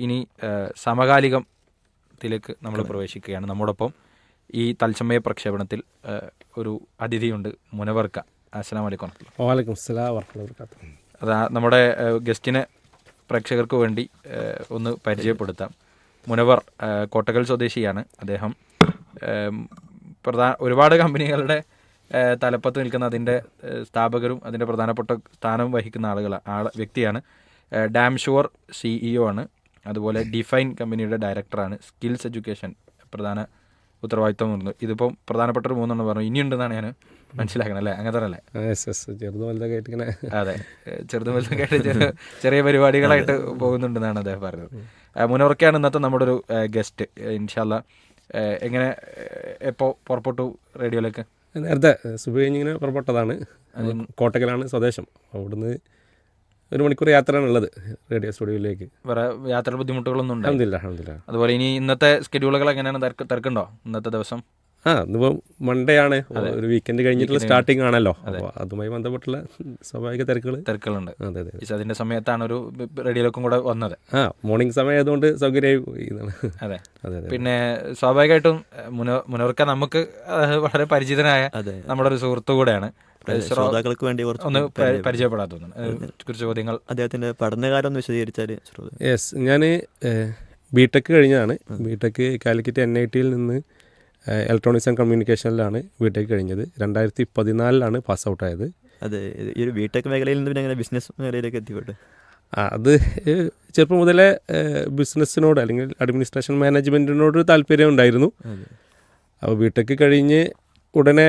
ഇനി സമകാലികത്തിലേക്ക് നമ്മൾ പ്രവേശിക്കുകയാണ്. നമ്മോടൊപ്പം ഈ തത്സമയ പ്രക്ഷേപണത്തിൽ ഒരു അതിഥിയുണ്ട്, മുനവർക്ക. അസ്സലാമു അലൈക്കും. വഅലൈക്കും അസ്സലാം വറഹ്മത്തുള്ളാഹി വബറകാതുഹു. അതാ നമ്മുടെ ഗസ്റ്റിനെ പ്രേക്ഷകർക്ക് വേണ്ടി ഒന്ന് പരിചയപ്പെടുത്താം. മുനവർ കോട്ടക്കൽ സ്വദേശിയാണ്. അദ്ദേഹം ഒരുപാട് കമ്പനികളുടെ തലപ്പത്ത് നിൽക്കുന്ന അതിൻ്റെ സ്ഥാപകരും അതിൻ്റെ പ്രധാനപ്പെട്ട സ്ഥാനം വഹിക്കുന്ന വ്യക്തിയാണ്. ഡാം ഷുവർ CEO ആണ്. അതുപോലെ ഡിഫൈൻ കമ്പനിയുടെ ഡയറക്ടറാണ്. സ്കിൽസ് എഡ്യൂക്കേഷൻ പ്രധാന ഉത്തരവാദിത്വം വരുന്നു. ഇതിപ്പം പ്രധാനപ്പെട്ട ഒരു 3 പറഞ്ഞു. ഇനിയുണ്ടെന്നാണ് ഞാൻ മനസ്സിലാക്കണം, അല്ലേ? അങ്ങനെ തന്നെ അല്ലേ? അതെ, ചെറുതും വലുതൊക്കെ ആയിട്ട് ചെറിയ പരിപാടികളായിട്ട് പോകുന്നുണ്ടെന്നാണ് അദ്ദേഹം പറഞ്ഞത്. മുനവർക്കയാണ് ഇന്നത്തെ നമ്മുടെ ഒരു ഗസ്റ്റ്. ഇൻഷാ അല്ലാ എങ്ങനെ എപ്പോൾ പുറപ്പെട്ടു റേഡിയോയിലേക്ക്? നേരത്തെ സുബഹി കഴിഞ്ഞിങ്ങനെ പുറപ്പെട്ടതാണ്. കോട്ടക്കലാണ് സ്വദേശം. അവിടുന്ന് 1 മണിക്കൂർ യാത്രയാണ് ഉള്ളത് റേഡിയോ സ്റ്റുഡിയോയിലേക്ക്. വേറെ യാത്ര ബുദ്ധിമുട്ടുകളൊന്നും ഉണ്ട്? അൽഹംദുലില്ലാ. അതുപോലെ ഇനി ഇന്നത്തെ സ്കെഡ്യൂളുകൾ എങ്ങനെയാണ്? തിരക്കുണ്ടോ ഇന്നത്തെ ദിവസം? ഇന്നിപ്പോൾ മൺഡേ ആണ്, ഒരു വീക്കെൻഡ് കഴിഞ്ഞിട്ടുള്ള സ്റ്റാർട്ടിങ് ആണല്ലോ. അപ്പോൾ അതുമായി ബന്ധപ്പെട്ടുള്ള സ്വാഭാവിക തിരക്കുകളുണ്ട്. അതെ അതെ. അതിൻ്റെ സമയത്താണ് ഒരു റേഡിയോയിലേക്കും കൂടെ വന്നത്. മോർണിംഗ് സമയം ആയതുകൊണ്ട് സൗകര്യമായി പോയി. അതെ അതെ. പിന്നെ സ്വാഭാവികമായിട്ടും മുനവർക്ക നമുക്ക് വളരെ പരിചിതനായ നമ്മുടെ ഒരു സുഹൃത്തു കൂടെയാണ്. ശ്രോതാക്കൾക്ക് വേണ്ടി ഒന്ന് പരിചയപ്പെടാൻ കുറച്ച് ചോദ്യങ്ങൾ. അദ്ദേഹത്തിൻ്റെ പഠനകാലം ഒന്ന് വിശദീകരിച്ചാൽ. യെസ്, ഞാൻ ബിടെക് കഴിഞ്ഞതാണ്. ബിടെക് കാലിക്കറ്റ് NIT നിന്ന് ഇലക്ട്രോണിക്സ് ആൻഡ് കമ്മ്യൂണിക്കേഷനിലാണ് ബിടെക് കഴിഞ്ഞത്. 2014 പാസ് ഔട്ട് ആയത്. അതെ, ഈ ഒരു ബിടെക് മേഖലയിൽ നിന്ന് പിന്നെ അങ്ങനെ ബിസിനസ് മേഖലയിലേക്ക് എത്തിപ്പെട്ടു? അത് ചെറുപ്പം മുതലേ ബിസിനസ്സിനോട് അല്ലെങ്കിൽ അഡ്മിനിസ്ട്രേഷൻ മാനേജ്മെൻറ്റിനോട് താല്പര്യം ഉണ്ടായിരുന്നു. അപ്പോൾ ബിടെക് കഴിഞ്ഞ് ഉടനെ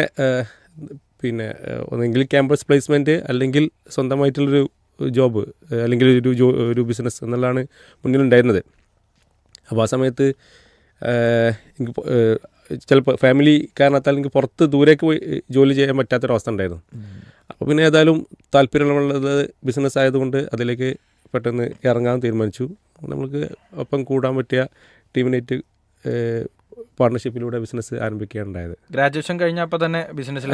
പിന്നെ ഒന്നെങ്കിൽ ക്യാമ്പസ് പ്ലേസ്മെൻറ്റ് അല്ലെങ്കിൽ സ്വന്തമായിട്ടുള്ളൊരു ജോബ് അല്ലെങ്കിൽ ഒരു ബിസിനസ് എന്നുള്ളതാണ് മുന്നിലുണ്ടായിരുന്നത്. അപ്പോൾ ആ സമയത്ത് എനിക്ക് ചിലപ്പോൾ ഫാമിലി കാരണത്താൽ എനിക്ക് പുറത്ത് ദൂരേക്ക് പോയി ജോലി ചെയ്യാൻ പറ്റാത്തൊരവസ്ഥ ഉണ്ടായിരുന്നു. അപ്പോൾ പിന്നെ ഏതായാലും താല്പര്യമുള്ളത് ബിസിനസ് ആയതുകൊണ്ട് അതിലേക്ക് പെട്ടെന്ന് ഇറങ്ങാൻ തീരുമാനിച്ചു. നമുക്ക് ഒപ്പം കൂടാൻ പറ്റിയ ടീമിനേറ്റ് പാർട്ണർഷിപ്പിലൂടെ ബിസിനസ് ആരംഭിക്കുകയുണ്ടായത്. ഗ്രാജുവേഷൻ കഴിഞ്ഞപ്പോൾ തന്നെ ബിസിനസ്സിൽ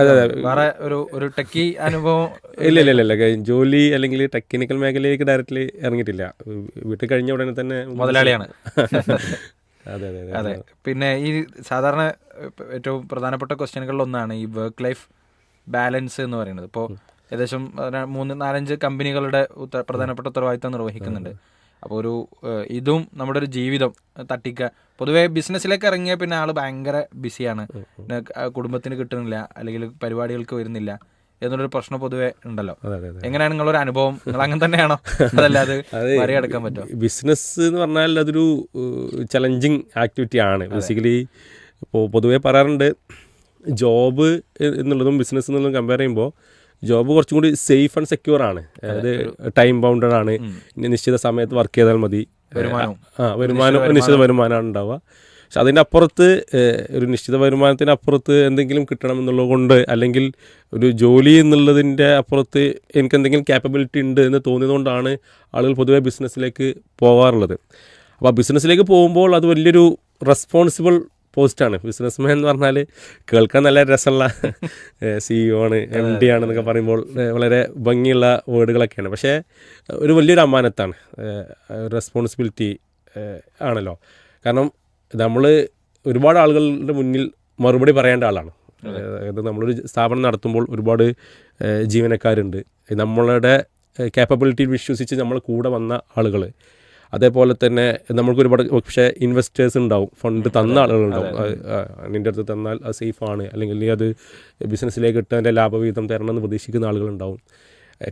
വേറെ ഒരു ടെക്കി അനുഭവം? ഇല്ല, ജോലി അല്ലെങ്കിൽ ടെക്നിക്കൽ മേഖലയിലേക്ക് ഡയറക്റ്റ്ലി ഇറങ്ങിയിട്ടില്ല. വീട്ടിൽ കഴിഞ്ഞ ഉടനെ തന്നെ മുതലാളിയാണ്. അതെ. പിന്നെ ഈ സാധാരണ ഏറ്റവും പ്രധാനപ്പെട്ട ക്വസ്റ്റ്യനുകളിലൊന്നാണ് ഈ വർക്ക് ലൈഫ് ബാലൻസ് എന്ന് പറയുന്നത്. ഇപ്പോൾ ഏകദേശം 3-4-5 കമ്പനികളുടെ പ്രധാനപ്പെട്ട ഉത്തരവാദിത്തം നിർവഹിക്കുന്നുണ്ട്. അപ്പോൾ ഇതും നമ്മുടെ ഒരു ജീവിതം തട്ടിക്കുക. പൊതുവേ ബിസിനസ്സിലേക്ക് ഇറങ്ങിയാൽ പിന്നെ ആൾ ഭയങ്കര ബിസിയാണ്, പിന്നെ കുടുംബത്തിന് കിട്ടുന്നില്ല അല്ലെങ്കിൽ പരിപാടികൾക്ക് വരുന്നില്ല എന്നുള്ളൊരു പ്രശ്നം പൊതുവേ ഉണ്ടല്ലോ. എങ്ങനെയാണ് നിങ്ങളൊരു അനുഭവം? നിങ്ങൾ അങ്ങനെ തന്നെയാണോ, അതല്ലാതെ മറികടക്കാൻ പറ്റുമോ? ബിസിനസ് എന്ന് പറഞ്ഞാൽ അതൊരു ചലഞ്ചിങ് ആക്ടിവിറ്റി ആണ് ബേസിക്കലി. ഇപ്പോൾ പൊതുവേ പറയാറുണ്ട്, ജോബ് എന്നുള്ളതും ബിസിനസ് എന്നുള്ളതും കമ്പയർ ചെയ്യുമ്പോൾ ജോബ് കുറച്ചും കൂടി സേഫ് ആൻഡ് സെക്യൂർ ആണ്. അതായത് ടൈം ബൗണ്ടഡ് ആണ്. നിശ്ചിത സമയത്ത് വർക്ക് ചെയ്താൽ മതി. നിശ്ചിത വരുമാനമാണ് ഉണ്ടാവുക. പക്ഷെ അതിൻ്റെ അപ്പുറത്ത് ഒരു നിശ്ചിത വരുമാനത്തിന് അപ്പുറത്ത് എന്തെങ്കിലും കിട്ടണം എന്നുള്ളത് കൊണ്ട്, അല്ലെങ്കിൽ ഒരു ജോലി എന്നുള്ളതിൻ്റെ അപ്പുറത്ത് എനിക്ക് എന്തെങ്കിലും ക്യാപ്പബിലിറ്റി ഉണ്ട് എന്ന് തോന്നിയതുകൊണ്ടാണ് ആളുകൾ പൊതുവേ ബിസിനസ്സിലേക്ക് പോകാറുള്ളത്. അപ്പോൾ ബിസിനസ്സിലേക്ക് പോകുമ്പോൾ അത് വലിയൊരു റെസ്പോൺസിബിൾ പോസ്റ്റാണ്. ബിസിനസ്മാൻ എന്ന് പറഞ്ഞാൽ കേൾക്കാൻ നല്ല രസമുള്ള CEO ആണ്, MD ആണെന്നൊക്കെ പറയുമ്പോൾ വളരെ ഭംഗിയുള്ള വേർഡുകളൊക്കെയാണ്. പക്ഷേ ഒരു വലിയൊരു അമാനത്താണ്, റെസ്പോൺസിബിലിറ്റി ആണല്ലോ. കാരണം നമ്മൾ ഒരുപാട് ആളുകളുടെ മുന്നിൽ മറുപടി പറയേണ്ട ആളാണ്. അതായത് നമ്മളൊരു സ്ഥാപനം നടത്തുമ്പോൾ ഒരുപാട് ജീവനക്കാരുണ്ട്, നമ്മളുടെ ക്യാപ്പബിലിറ്റി വിശ്വസിച്ച് നമ്മൾ കൂടെ വന്ന ആളുകൾ. അതേപോലെ തന്നെ നമ്മൾക്ക് ഒരുപാട് പക്ഷേ ഇൻവെസ്റ്റേഴ്സ് ഉണ്ടാവും, ഫണ്ട് തന്ന ആളുകളുണ്ടാവും. നിൻ്റെ അടുത്ത് തന്നാൽ അത് സേഫാണ്, അല്ലെങ്കിൽ നീ അത് ബിസിനസ്സിലേക്ക് ഇട്ട് അതിൻ്റെ ലാഭവിഹിതം തരണം എന്ന് പ്രതീക്ഷിക്കുന്ന ആളുകളുണ്ടാവും.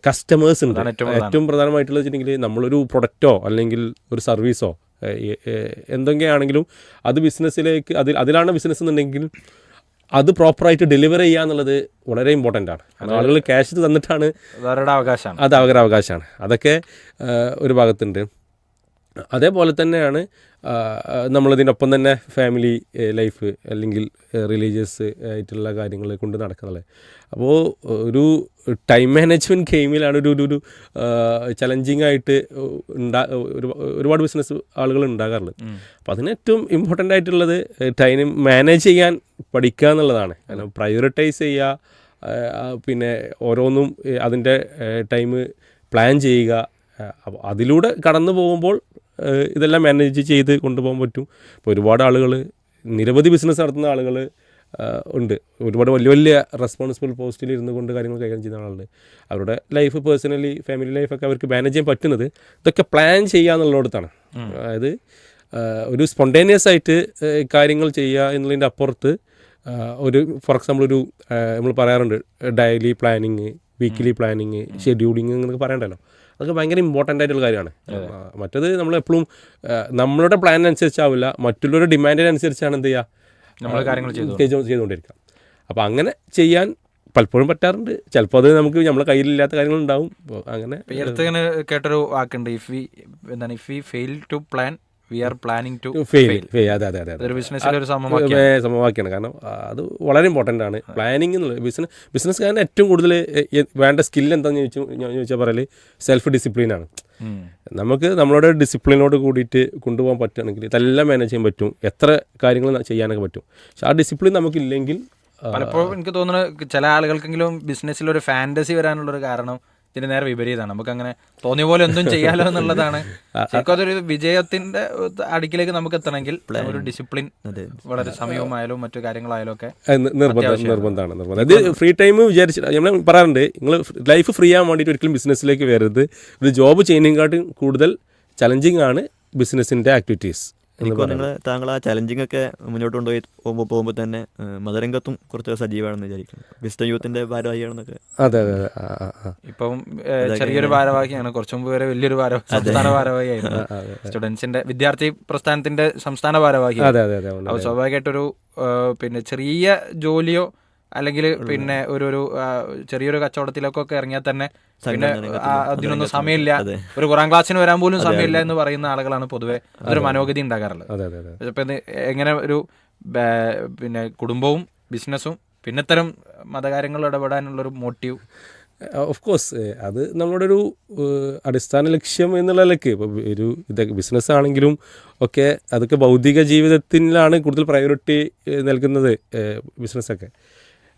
കസ്റ്റമേഴ്സ് ഉണ്ട്. ഏറ്റവും പ്രധാനമായിട്ടുള്ളത് വെച്ചിട്ടുണ്ടെങ്കിൽ നമ്മളൊരു പ്രൊഡക്റ്റോ അല്ലെങ്കിൽ ഒരു സർവീസോ എന്തൊക്കെയാണെങ്കിലും അത് ബിസിനസ്സിലേക്ക് അതിലാണ് ബിസിനസ് എന്നുണ്ടെങ്കിൽ അത് പ്രോപ്പറായിട്ട് ഡെലിവർ ചെയ്യുക എന്നുള്ളത് വളരെ ഇമ്പോർട്ടൻ്റ് ആണ്. ആളുകൾ ക്യാഷ് തന്നിട്ടാണ്, അത് അവരുടെ അവകാശമാണ്. അതൊക്കെ ഒരു ഭാഗത്തുണ്ട്. അതേപോലെ തന്നെയാണ് നമ്മളിതിനൊപ്പം തന്നെ ഫാമിലി ലൈഫ് അല്ലെങ്കിൽ റിലീജിയസ് ആയിട്ടുള്ള കാര്യങ്ങൾ കൊണ്ട് നടക്കുന്നത്. അപ്പോൾ ഒരു ടൈം മാനേജ്മെൻറ്റ് ഗെയിമിലാണ് ഒരു ചലഞ്ചിങ് ആയിട്ട് ഒരുപാട് ബിസിനസ് ആളുകൾ ഉണ്ടാകാറുള്ളത്. അപ്പോൾ അതിന് ഏറ്റവും ഇമ്പോർട്ടൻ്റ് ആയിട്ടുള്ളത് ടൈം മാനേജ് ചെയ്യാൻ പഠിക്കുക എന്നുള്ളതാണ്. കാരണം പ്രയോറിറ്റൈസ് ചെയ്യുക, പിന്നെ ഓരോന്നും അതിൻ്റെ ടൈം പ്ലാൻ ചെയ്യുക. അപ്പോൾ അതിലൂടെ കടന്നു പോകുമ്പോൾ ഇതെല്ലാം മാനേജ് ചെയ്ത് കൊണ്ടുപോകാൻ പറ്റും. ഇപ്പോൾ ഒരുപാട് ആളുകൾ, നിരവധി ബിസിനസ് നടത്തുന്ന ആളുകൾ ഉണ്ട്. ഒരുപാട് വലിയ വലിയ റെസ്പോൺസിബിൾ പോസ്റ്റിൽ ഇരുന്ന് കൊണ്ട് കാര്യങ്ങൾ കൈകാര്യം ചെയ്യുന്ന ആളുണ്ട്. അവരുടെ ലൈഫ്, പേഴ്സണലി ഫാമിലി ലൈഫൊക്കെ അവർക്ക് മാനേജ് ചെയ്യാൻ പറ്റുന്നത് ഇതൊക്കെ പ്ലാൻ ചെയ്യുക എന്നുള്ളിടത്താണ്. അതായത് ഒരു സ്പോണ്ടേനിയസ് ആയിട്ട് കാര്യങ്ങൾ ചെയ്യുക എന്നുള്ളതിൻ്റെ അപ്പുറത്ത് ഒരു ഫോർ എക്സാമ്പിൾ ഒരു നമ്മൾ പറയാറുണ്ട് daily planning, weekly planning, scheduling എന്നൊക്കെ പറയണ്ടല്ലോ. അതൊക്കെ ഭയങ്കര ഇമ്പോർട്ടൻ്റ് ആയിട്ടുള്ള കാര്യമാണ്. മറ്റത് നമ്മളെപ്പോഴും നമ്മളുടെ പ്ലാനിനനുസരിച്ചാവില്ല, മറ്റുള്ളവരുടെ ഡിമാൻഡിനനുസരിച്ചാണ് എന്ത് ചെയ്യുക നമ്മൾ കാര്യങ്ങൾ ചെയ്തുകൊണ്ടിരിക്കുക. അപ്പോൾ അങ്ങനെ ചെയ്യാൻ പലപ്പോഴും പറ്റാറുണ്ട്. ചിലപ്പോൾ അത് നമുക്ക് നമ്മളെ കയ്യിലില്ലാത്ത കാര്യങ്ങളുണ്ടാവും. അങ്ങനെ ഈ അടുത്ത് ഇങ്ങനെ കേട്ടൊരു വാക്കുണ്ട്, if we fail to plan we are planning to fail. അതെ അതെ അതെ, ഒരു ബിസിനസ്സിലെ ഒരു സമവാക്യമാണ്. കാരണം അത് വളരെ ഇമ്പോർട്ടൻ്റ് ആണ്. പ്ലാനിങ് എന്നുള്ളത് ബിസിനസ്സുകാരന് ഏറ്റവും കൂടുതൽ വേണ്ട സ്കിൽ എന്താണെന്ന് ചോദിച്ചാൽ പറയല് സെൽഫ് ഡിസിപ്ലിനാണ്. നമുക്ക് നമ്മളോട് ഡിസിപ്ലിനോട് കൂടിയിട്ട് കൊണ്ടുപോകാൻ പറ്റുകയാണെങ്കിൽ ഇതെല്ലാം മാനേജ് ചെയ്യാൻ പറ്റും, എത്ര കാര്യങ്ങൾ ചെയ്യാനൊക്കെ പറ്റും. പക്ഷെ ആ ഡിസിപ്ലിൻ നമുക്കില്ലെങ്കിൽ പലപ്പോഴും എനിക്ക് തോന്നുന്നത് ചില ആളുകൾക്കെങ്കിലും ബിസിനസ്സിലൊരു ഫാൻറ്റസി വരാനുള്ളൊരു കാരണം ഇതിന് നേരെ വിപരീതമാണ്. നമുക്ക് അങ്ങനെ തോന്നിയ പോലെ എന്തും ചെയ്യാലോ എന്നുള്ളതാണ്. ശരിക്കും അതൊരു വിജയത്തിന്റെ അടുക്കിലേക്ക് നമുക്ക് എത്തണമെങ്കിൽ ഒരു ഡിസിപ്ലിൻ, വളരെ സമയവുമായാലും മറ്റു കാര്യങ്ങളായാലും ഒക്കെ നിർബന്ധമാണ്. അത് ഫ്രീ ടൈം വിചാരിച്ചിട്ട് നമ്മൾ പറയാറുണ്ട്, നിങ്ങൾ ലൈഫ് ഫ്രീ ആകാൻ വേണ്ടിയിട്ട് ഒരിക്കലും ബിസിനസ്സിലേക്ക് വരരുത്. ഒരു ജോബ് ചെയ്യുന്നതിനെക്കാട്ടും കൂടുതൽ ചലഞ്ചിങ് ആണ് ബിസിനസ്സിൻ്റെ ആക്ടിവിറ്റീസ്. താങ്കൾ ആ ചലഞ്ചിങ് ഒക്കെ മുന്നോട്ട് കൊണ്ടുപോയി പോകുമ്പോൾ തന്നെ മതരംഗത്തും കുറച്ച് സജീവമാണെന്ന് വിചാരിക്കുന്നു. വിസ്ഡം യൂത്തിന്റെ ഭാരവാഹിയാണെന്നൊക്കെ. അതെ അതെ, ഇപ്പം ചെറിയൊരു ഭാരവാഹിയാണ്, കുറച്ചു മുമ്പ് വരെ വലിയൊരു സംസ്ഥാന ഭാരവാഹിയായിരുന്നു. സ്റ്റുഡൻസിന്റെ വിദ്യാർത്ഥി പ്രസ്ഥാനത്തിന്റെ സംസ്ഥാന ഭാരവാഹി. അപ്പോൾ സ്വാഭാവികമായിട്ടൊരു പിന്നെ ചെറിയ ജോലിയോ അല്ലെങ്കിൽ പിന്നെ ഒരു ചെറിയൊരു കച്ചവടത്തിലേക്കൊക്കെ ഇറങ്ങിയാൽ തന്നെ പിന്നെ അതിനൊന്നും സമയമില്ല, ഒരു കുറാം ക്ലാസ്സിന് വരാൻ പോലും സമയമില്ല എന്ന് പറയുന്ന ആളുകളാണ് പൊതുവെ അതൊരു മനോഗതി ഉണ്ടാകാറുള്ളത്. ഇപ്പം എങ്ങനെ ഒരു പിന്നെ കുടുംബവും ബിസിനസ്സും പിന്നെ ഇത്തരം മതകാര്യങ്ങളിൽ ഇടപെടാനുള്ളൊരു മോട്ടീവ്? ഓഫ് കോഴ്സ് അത് നമ്മളുടെ ഒരു അടിസ്ഥാന ലക്ഷ്യം എന്നുള്ള നിലയ്ക്ക് ഇപ്പോൾ ഒരു ഇതൊക്കെ ബിസിനസ് ആണെങ്കിലും ഒക്കെ അതൊക്കെ ഭൗതിക ജീവിതത്തിലാണ് കൂടുതൽ പ്രയോറിറ്റി നൽകുന്നത് ബിസിനസ്സൊക്കെ.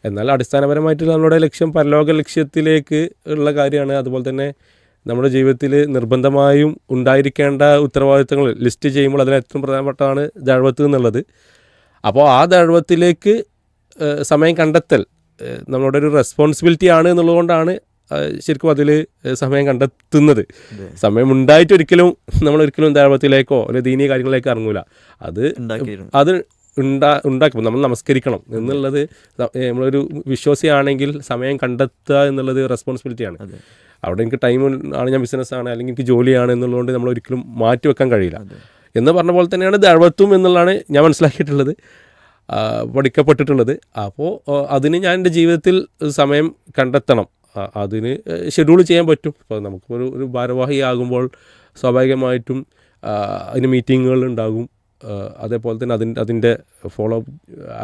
എന്നാൽ അടിസ്ഥാനപരമായിട്ട് നമ്മളുടെ ലക്ഷ്യം പരലോക ലക്ഷ്യത്തിലേക്ക് ഉള്ള കാര്യമാണ്. അതുപോലെ തന്നെ നമ്മുടെ ജീവിതത്തിൽ നിർബന്ധമായും ഉണ്ടായിരിക്കേണ്ട ഉത്തരവാദിത്തങ്ങൾ ലിസ്റ്റ് ചെയ്യുമ്പോൾ അതിന് ഏറ്റവും പ്രധാനപ്പെട്ടതാണ് ദഅവത്ത് എന്നുള്ളത്. അപ്പോൾ ആ ദഅവത്തിലേക്ക് സമയം കണ്ടെത്തൽ നമ്മളുടെ ഒരു റെസ്പോൺസിബിലിറ്റി ആണ് എന്നുള്ളതുകൊണ്ടാണ് ശരിക്കും അതിൽ സമയം കണ്ടെത്തുന്നത്. സമയം ഉണ്ടായിട്ടൊരിക്കലും നമ്മളൊരിക്കലും ദഅവത്തിലേക്കോ അല്ലെങ്കിൽ ദീനീ കാര്യങ്ങളിലേക്കോ ഇറങ്ങൂല. അത് ഉണ്ടാക്കും. നമ്മൾ നമസ്കരിക്കണം എന്നുള്ളത് നമ്മളൊരു വിശ്വാസിയാണെങ്കിൽ സമയം കണ്ടെത്തുക എന്നുള്ളത് റെസ്പോൺസിബിലിറ്റിയാണ്. അവിടെ എനിക്ക് ടൈം ആണ്, ഞാൻ ബിസിനസ്സാണ് അല്ലെങ്കിൽ എനിക്ക് ജോലിയാണ് എന്നുള്ളതുകൊണ്ട് നമ്മൾ ഒരിക്കലും മാറ്റി വെക്കാൻ കഴിയില്ല എന്ന് പറഞ്ഞ പോലെ തന്നെയാണ് ദഅവത്തും എന്നുള്ളതാണ് ഞാൻ മനസ്സിലാക്കിയിട്ടുള്ളത്, പഠിക്കപ്പെട്ടിട്ടുള്ളത്. അപ്പോൾ അതിന് ഞാൻ എൻ്റെ ജീവിതത്തിൽ സമയം കണ്ടെത്തണം, അതിന് ഷെഡ്യൂൾ ചെയ്യാൻ പറ്റും. ഇപ്പോൾ നമുക്കൊരു ഒരു ഭാരവാഹി ആകുമ്പോൾ സ്വാഭാവികമായിട്ടും അതിന് മീറ്റിങ്ങുകൾ ഉണ്ടാകും, അതേപോലെ തന്നെ അതിൻ്റെ ഫോളോ അപ്പ്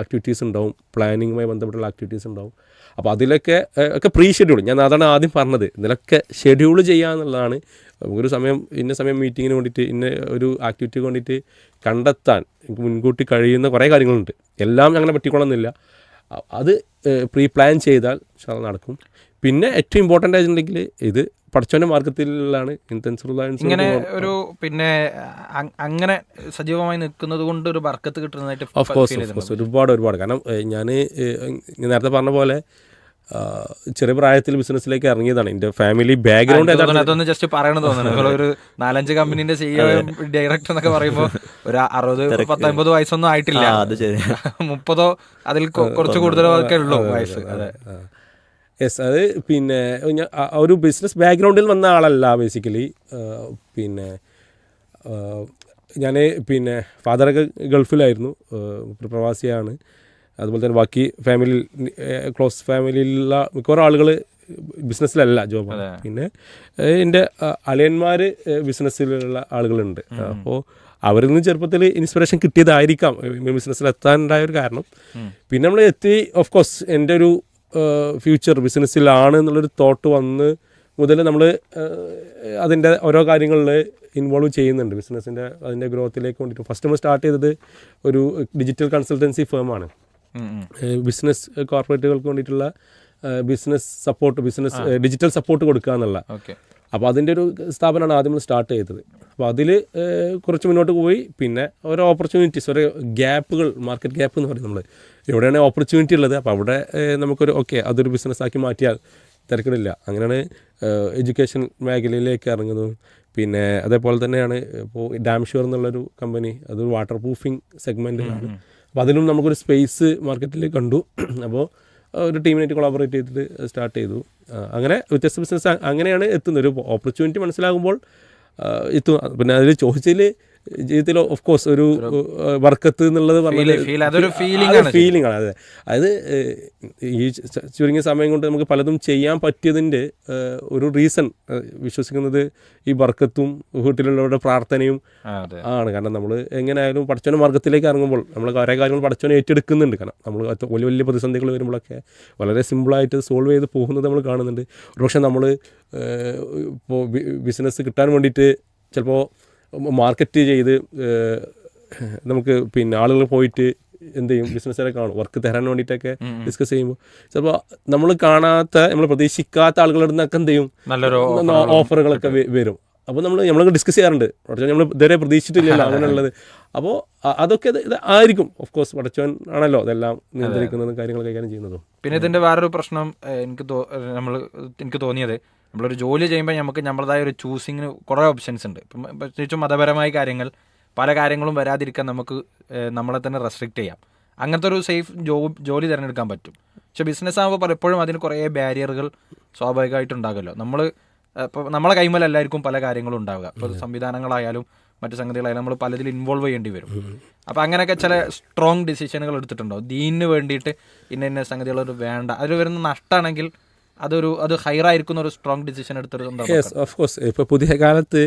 ആക്ടിവിറ്റീസ് ഉണ്ടാവും, പ്ലാനിങ്ങുമായി ബന്ധപ്പെട്ടുള്ള ആക്ടിവിറ്റീസ് ഉണ്ടാവും. അപ്പോൾ അതിലൊക്കെ പ്രീ ഷെഡ്യൂൾ, ഞാൻ അതാണ് ആദ്യം പറഞ്ഞത്, ഇതിലൊക്കെ ഷെഡ്യൂൾ ചെയ്യുക എന്നുള്ളതാണ്. നമുക്കൊരു സമയം, ഇന്ന സമയം മീറ്റിങ്ങിന് വേണ്ടിയിട്ട്, ഇന്ന ഒരു ആക്ടിവിറ്റിക്ക് വേണ്ടിയിട്ട് കണ്ടെത്താൻ എനിക്ക് മുൻകൂട്ടി കഴിയുന്ന കുറേ കാര്യങ്ങളുണ്ട്. എല്ലാം അങ്ങനെ പറ്റിക്കൊള്ളുന്നില്ല. അത് പ്രീ പ്ലാൻ ചെയ്താൽ നടക്കും. പിന്നെ ഏറ്റവും ഇമ്പോർട്ടൻ്റ് ആയിട്ടുണ്ടെങ്കിൽ ഇത് പഠിച്ചവൻ്റെ മാർഗത്തിലാണ് ഇങ്ങനെ ഒരു പിന്നെ അങ്ങനെ സജീവമായി നിൽക്കുന്നത് കൊണ്ട് ഒരു ബർക്കത്ത് കിട്ടുന്നതായിട്ട് ഓഫ് കോഴ്സ് ഒരുപാട്. കാരണം ഞാൻ നേരത്തെ പറഞ്ഞ പോലെ ചെറിയ പ്രായത്തിൽ ബിസിനസ്സിലേക്ക് ഇറങ്ങിയതാണ്. എൻ്റെ ഫാമിലി ബാക്ക്ഗ്രൗണ്ട് അതൊന്ന് ജസ്റ്റ് പറയണമെന്ന് തോന്നുന്നു. ഒരു 4-5 കമ്പനീന്റെ CEO ഡയറക്ടർ എന്നൊക്കെ പറയുമ്പോൾ ഒരു 60-50 വയസ്സൊന്നും ആയിട്ടില്ല, 30 അതിൽ കുറച്ച് കൂടുതലോ ഒക്കെ ഉള്ളൂ വയസ്സ്. അതെ, യെസ്. അത് പിന്നെ ഒരു ബിസിനസ് ബാക്ക്ഗ്രൗണ്ടിൽ വന്ന ആളല്ല ബേസിക്കലി. പിന്നെ ഞാൻ പിന്നെ ഫാദറൊക്കെ ഗൾഫിലായിരുന്നു, പ്രവാസിയാണ്. അതുപോലെ തന്നെ ബാക്കി ഫാമിലി, ക്ലോസ് ഫാമിലിയിലുള്ള മിക്കവാറും ആളുകൾ ബിസിനസ്സിലല്ല ജോബാണ്. പിന്നെ എൻ്റെ അളിയന്മാർ ബിസിനസ്സിലുള്ള ആളുകളുണ്ട്. അപ്പോൾ അവരിൽ നിന്ന് ചെറുപ്പത്തിൽ ഇൻസ്പിറേഷൻ കിട്ടിയതായിരിക്കാം ബിസിനസ്സിലെത്താനുണ്ടായ ഒരു കാരണം. പിന്നെ നമ്മൾ എത്തി, ഓഫ് കോഴ്സ് എൻ്റെ ഒരു ഫ്യൂച്ചർ ബിസിനസ്സിലാണ് എന്നുള്ളൊരു തോട്ട് വന്ന് മുതൽ നമ്മൾ അതിൻ്റെ ഓരോ കാര്യങ്ങളിൽ ഇൻവോൾവ് ചെയ്യുന്നുണ്ട്. ബിസിനസ്സിൻ്റെ അതിൻ്റെ ഗ്രോത്തിലേക്ക് വേണ്ടിയിട്ട് ഫസ്റ്റ് നമ്മൾ സ്റ്റാർട്ട് ചെയ്തത് ഒരു ഡിജിറ്റൽ കൺസൾട്ടൻസി ഫേമാണ്. ബിസിനസ് കോർപ്പറേറ്റുകൾക്ക് വേണ്ടിയിട്ടുള്ള business support, business digital support കൊടുക്കുക എന്നുള്ള. ഓക്കെ. അപ്പോൾ അതിൻ്റെ ഒരു സ്ഥാപനമാണ് ആദ്യം നമ്മൾ സ്റ്റാർട്ട് ചെയ്തത്. അപ്പോൾ അതിൽ കുറച്ച് മുന്നോട്ട് പോയി. പിന്നെ ഓരോ ഓപ്പർച്യൂണിറ്റീസ്, ഓരോ ഗ്യാപ്പുകൾ, മാർക്കറ്റ് ഗ്യാപ്പ് എന്ന് പറയും നമ്മൾ, എവിടെയാണ് ഓപ്പർച്യൂണിറ്റി ഉള്ളത് അപ്പോൾ അവിടെ നമുക്കൊരു അതൊരു ബിസിനസ്സാക്കി മാറ്റിയാൽ തിരക്കിടില്ല. അങ്ങനെയാണ് എഡ്യൂക്കേഷൻ മേഖലയിലേക്ക് ഇറങ്ങുന്നതും. പിന്നെ അതേപോലെ തന്നെയാണ് ഇപ്പോൾ ഡാംഷുവർ എന്നുള്ളൊരു കമ്പനി, അതൊരു വാട്ടർ പ്രൂഫിങ് സെഗ്മെൻറ്റിലാണ്. അപ്പോൾ അതിലും നമുക്കൊരു സ്പേസ് മാർക്കറ്റിൽ കണ്ടു. അപ്പോൾ ഒരു ടീമിനായിട്ട് കൊളാബറേറ്റ് ചെയ്തിട്ട് സ്റ്റാർട്ട് ചെയ്തു. അങ്ങനെ വ്യത്യസ്ത ബിസിനസ് അങ്ങനെയാണ് എത്തുന്നത്. ഒരു ഓപ്പർച്യൂണിറ്റി മനസ്സിലാകുമ്പോൾ എത്തും. പിന്നെ അതിൽ ചോദിച്ചതിൽ ജീവിതത്തിൽ ഓഫ് കോഴ്സ് ഒരു വർക്കത്ത് എന്നുള്ളത് ഫീലിംഗ് ആണ്. അതെ, അതായത് ഈ ചുരുങ്ങിയ സമയം കൊണ്ട് നമുക്ക് പലതും ചെയ്യാൻ പറ്റിയതിൻ്റെ ഒരു റീസൺ വിശ്വസിക്കുന്നത് ഈ വർക്കത്തും വീട്ടിലുള്ളവരുടെ പ്രാർത്ഥനയും ആണ്. കാരണം നമ്മൾ എങ്ങനെയായാലും പഠിച്ചവൻ്റെ മാർഗത്തിലേക്ക് ഇറങ്ങുമ്പോൾ നമ്മൾ കുറേ കാര്യങ്ങൾ പഠിച്ചവനെ ഏറ്റെടുക്കുന്നുണ്ട്. കാരണം നമ്മൾ വലിയ വലിയ പ്രതിസന്ധികൾ വരുമ്പോഴൊക്കെ വളരെ സിമ്പിളായിട്ട് സോൾവ് ചെയ്ത് പോകുന്നത് നമ്മൾ കാണുന്നുണ്ട്. ഒരുപക്ഷെ നമ്മൾ ഇപ്പോൾ ബിസിനസ് കിട്ടാൻ വേണ്ടിയിട്ട് ചിലപ്പോൾ മാർക്കറ്റ് ചെയ്ത് നമുക്ക് പിന്നെ ആളുകൾ പോയിട്ട് എന്ത് ചെയ്യും, ബിസിനസ്സുകാരെ കാണും വർക്ക് തരാൻ വേണ്ടിയിട്ടൊക്കെ ഡിസ്കസ് ചെയ്യുമ്പോൾ ചിലപ്പോൾ നമ്മൾ കാണാത്ത, നമ്മൾ പ്രതീക്ഷിക്കാത്ത ആളുകളുടെ നിന്നൊക്കെ എന്ത് ചെയ്യും, നല്ലൊരു ഓഫറുകളൊക്കെ വരും. അപ്പോൾ നമ്മളൊക്കെ ഡിസ്കസ് ചെയ്യാറുണ്ട്. നമ്മൾ ഇതുവരെ പ്രതീക്ഷിച്ചിട്ടില്ലല്ലോ അങ്ങനെയുള്ളത്. അപ്പോൾ അതൊക്കെ ഇത് ആയിരിക്കും. ഓഫ് കോഴ്സ് പഠിച്ചവൻ ആണല്ലോ അതെല്ലാം നിയന്ത്രിക്കുന്നതും കാര്യങ്ങൾ കൈകാര്യം ചെയ്യുന്നതും. പിന്നെ ഇതിൻ്റെ വേറൊരു പ്രശ്നം എനിക്ക് തോന്നിയത്, നമ്മളൊരു ജോലി ചെയ്യുമ്പോൾ നമുക്ക് നമ്മളതായ ഒരു ചൂസിങ്ങിന് കുറേ ഓപ്ഷൻസ് ഉണ്ട്. ഇപ്പം പ്രത്യേകിച്ചും മതപരമായ കാര്യങ്ങൾ, പല കാര്യങ്ങളും വരാതിരിക്കാൻ നമുക്ക് നമ്മളെ തന്നെ റെസ്ട്രിക്റ്റ് ചെയ്യാം. അങ്ങനത്തെ ഒരു സേഫ് ജോലി തിരഞ്ഞെടുക്കാൻ പറ്റും. പക്ഷെ ബിസിനസ് ആകുമ്പോൾ പലപ്പോഴും അതിന് കുറേ ബാരിയറുകൾ സ്വാഭാവികമായിട്ടുണ്ടാകുമല്ലോ. ഇപ്പോൾ നമ്മളെ കൈമേൽ എല്ലാവർക്കും പല കാര്യങ്ങളും ഉണ്ടാവുക. ഇപ്പോൾ സംവിധാനങ്ങളായാലും മറ്റു സംഗതികളായാലും നമ്മൾ പലതിൽ ഇൻവോൾവ് ചെയ്യേണ്ടി വരും. അപ്പോൾ അങ്ങനെയൊക്കെ ചില സ്ട്രോങ് ഡിസിഷനുകൾ എടുത്തിട്ടുണ്ടോ ദീനിന് വേണ്ടിയിട്ട്? ഇന്ന സംഗതികളൊരു വേണ്ട, അതിൽ വരുന്ന നഷ്ടമാണെങ്കിൽ അത് ഹയറായിരിക്കുന്ന ഒരു സ്ട്രോങ് ഡിസിഷൻ എടുത്തിട്ടുണ്ടോ? Yes, of course. ഇപ്പോൾ പുതിയ കാലത്ത്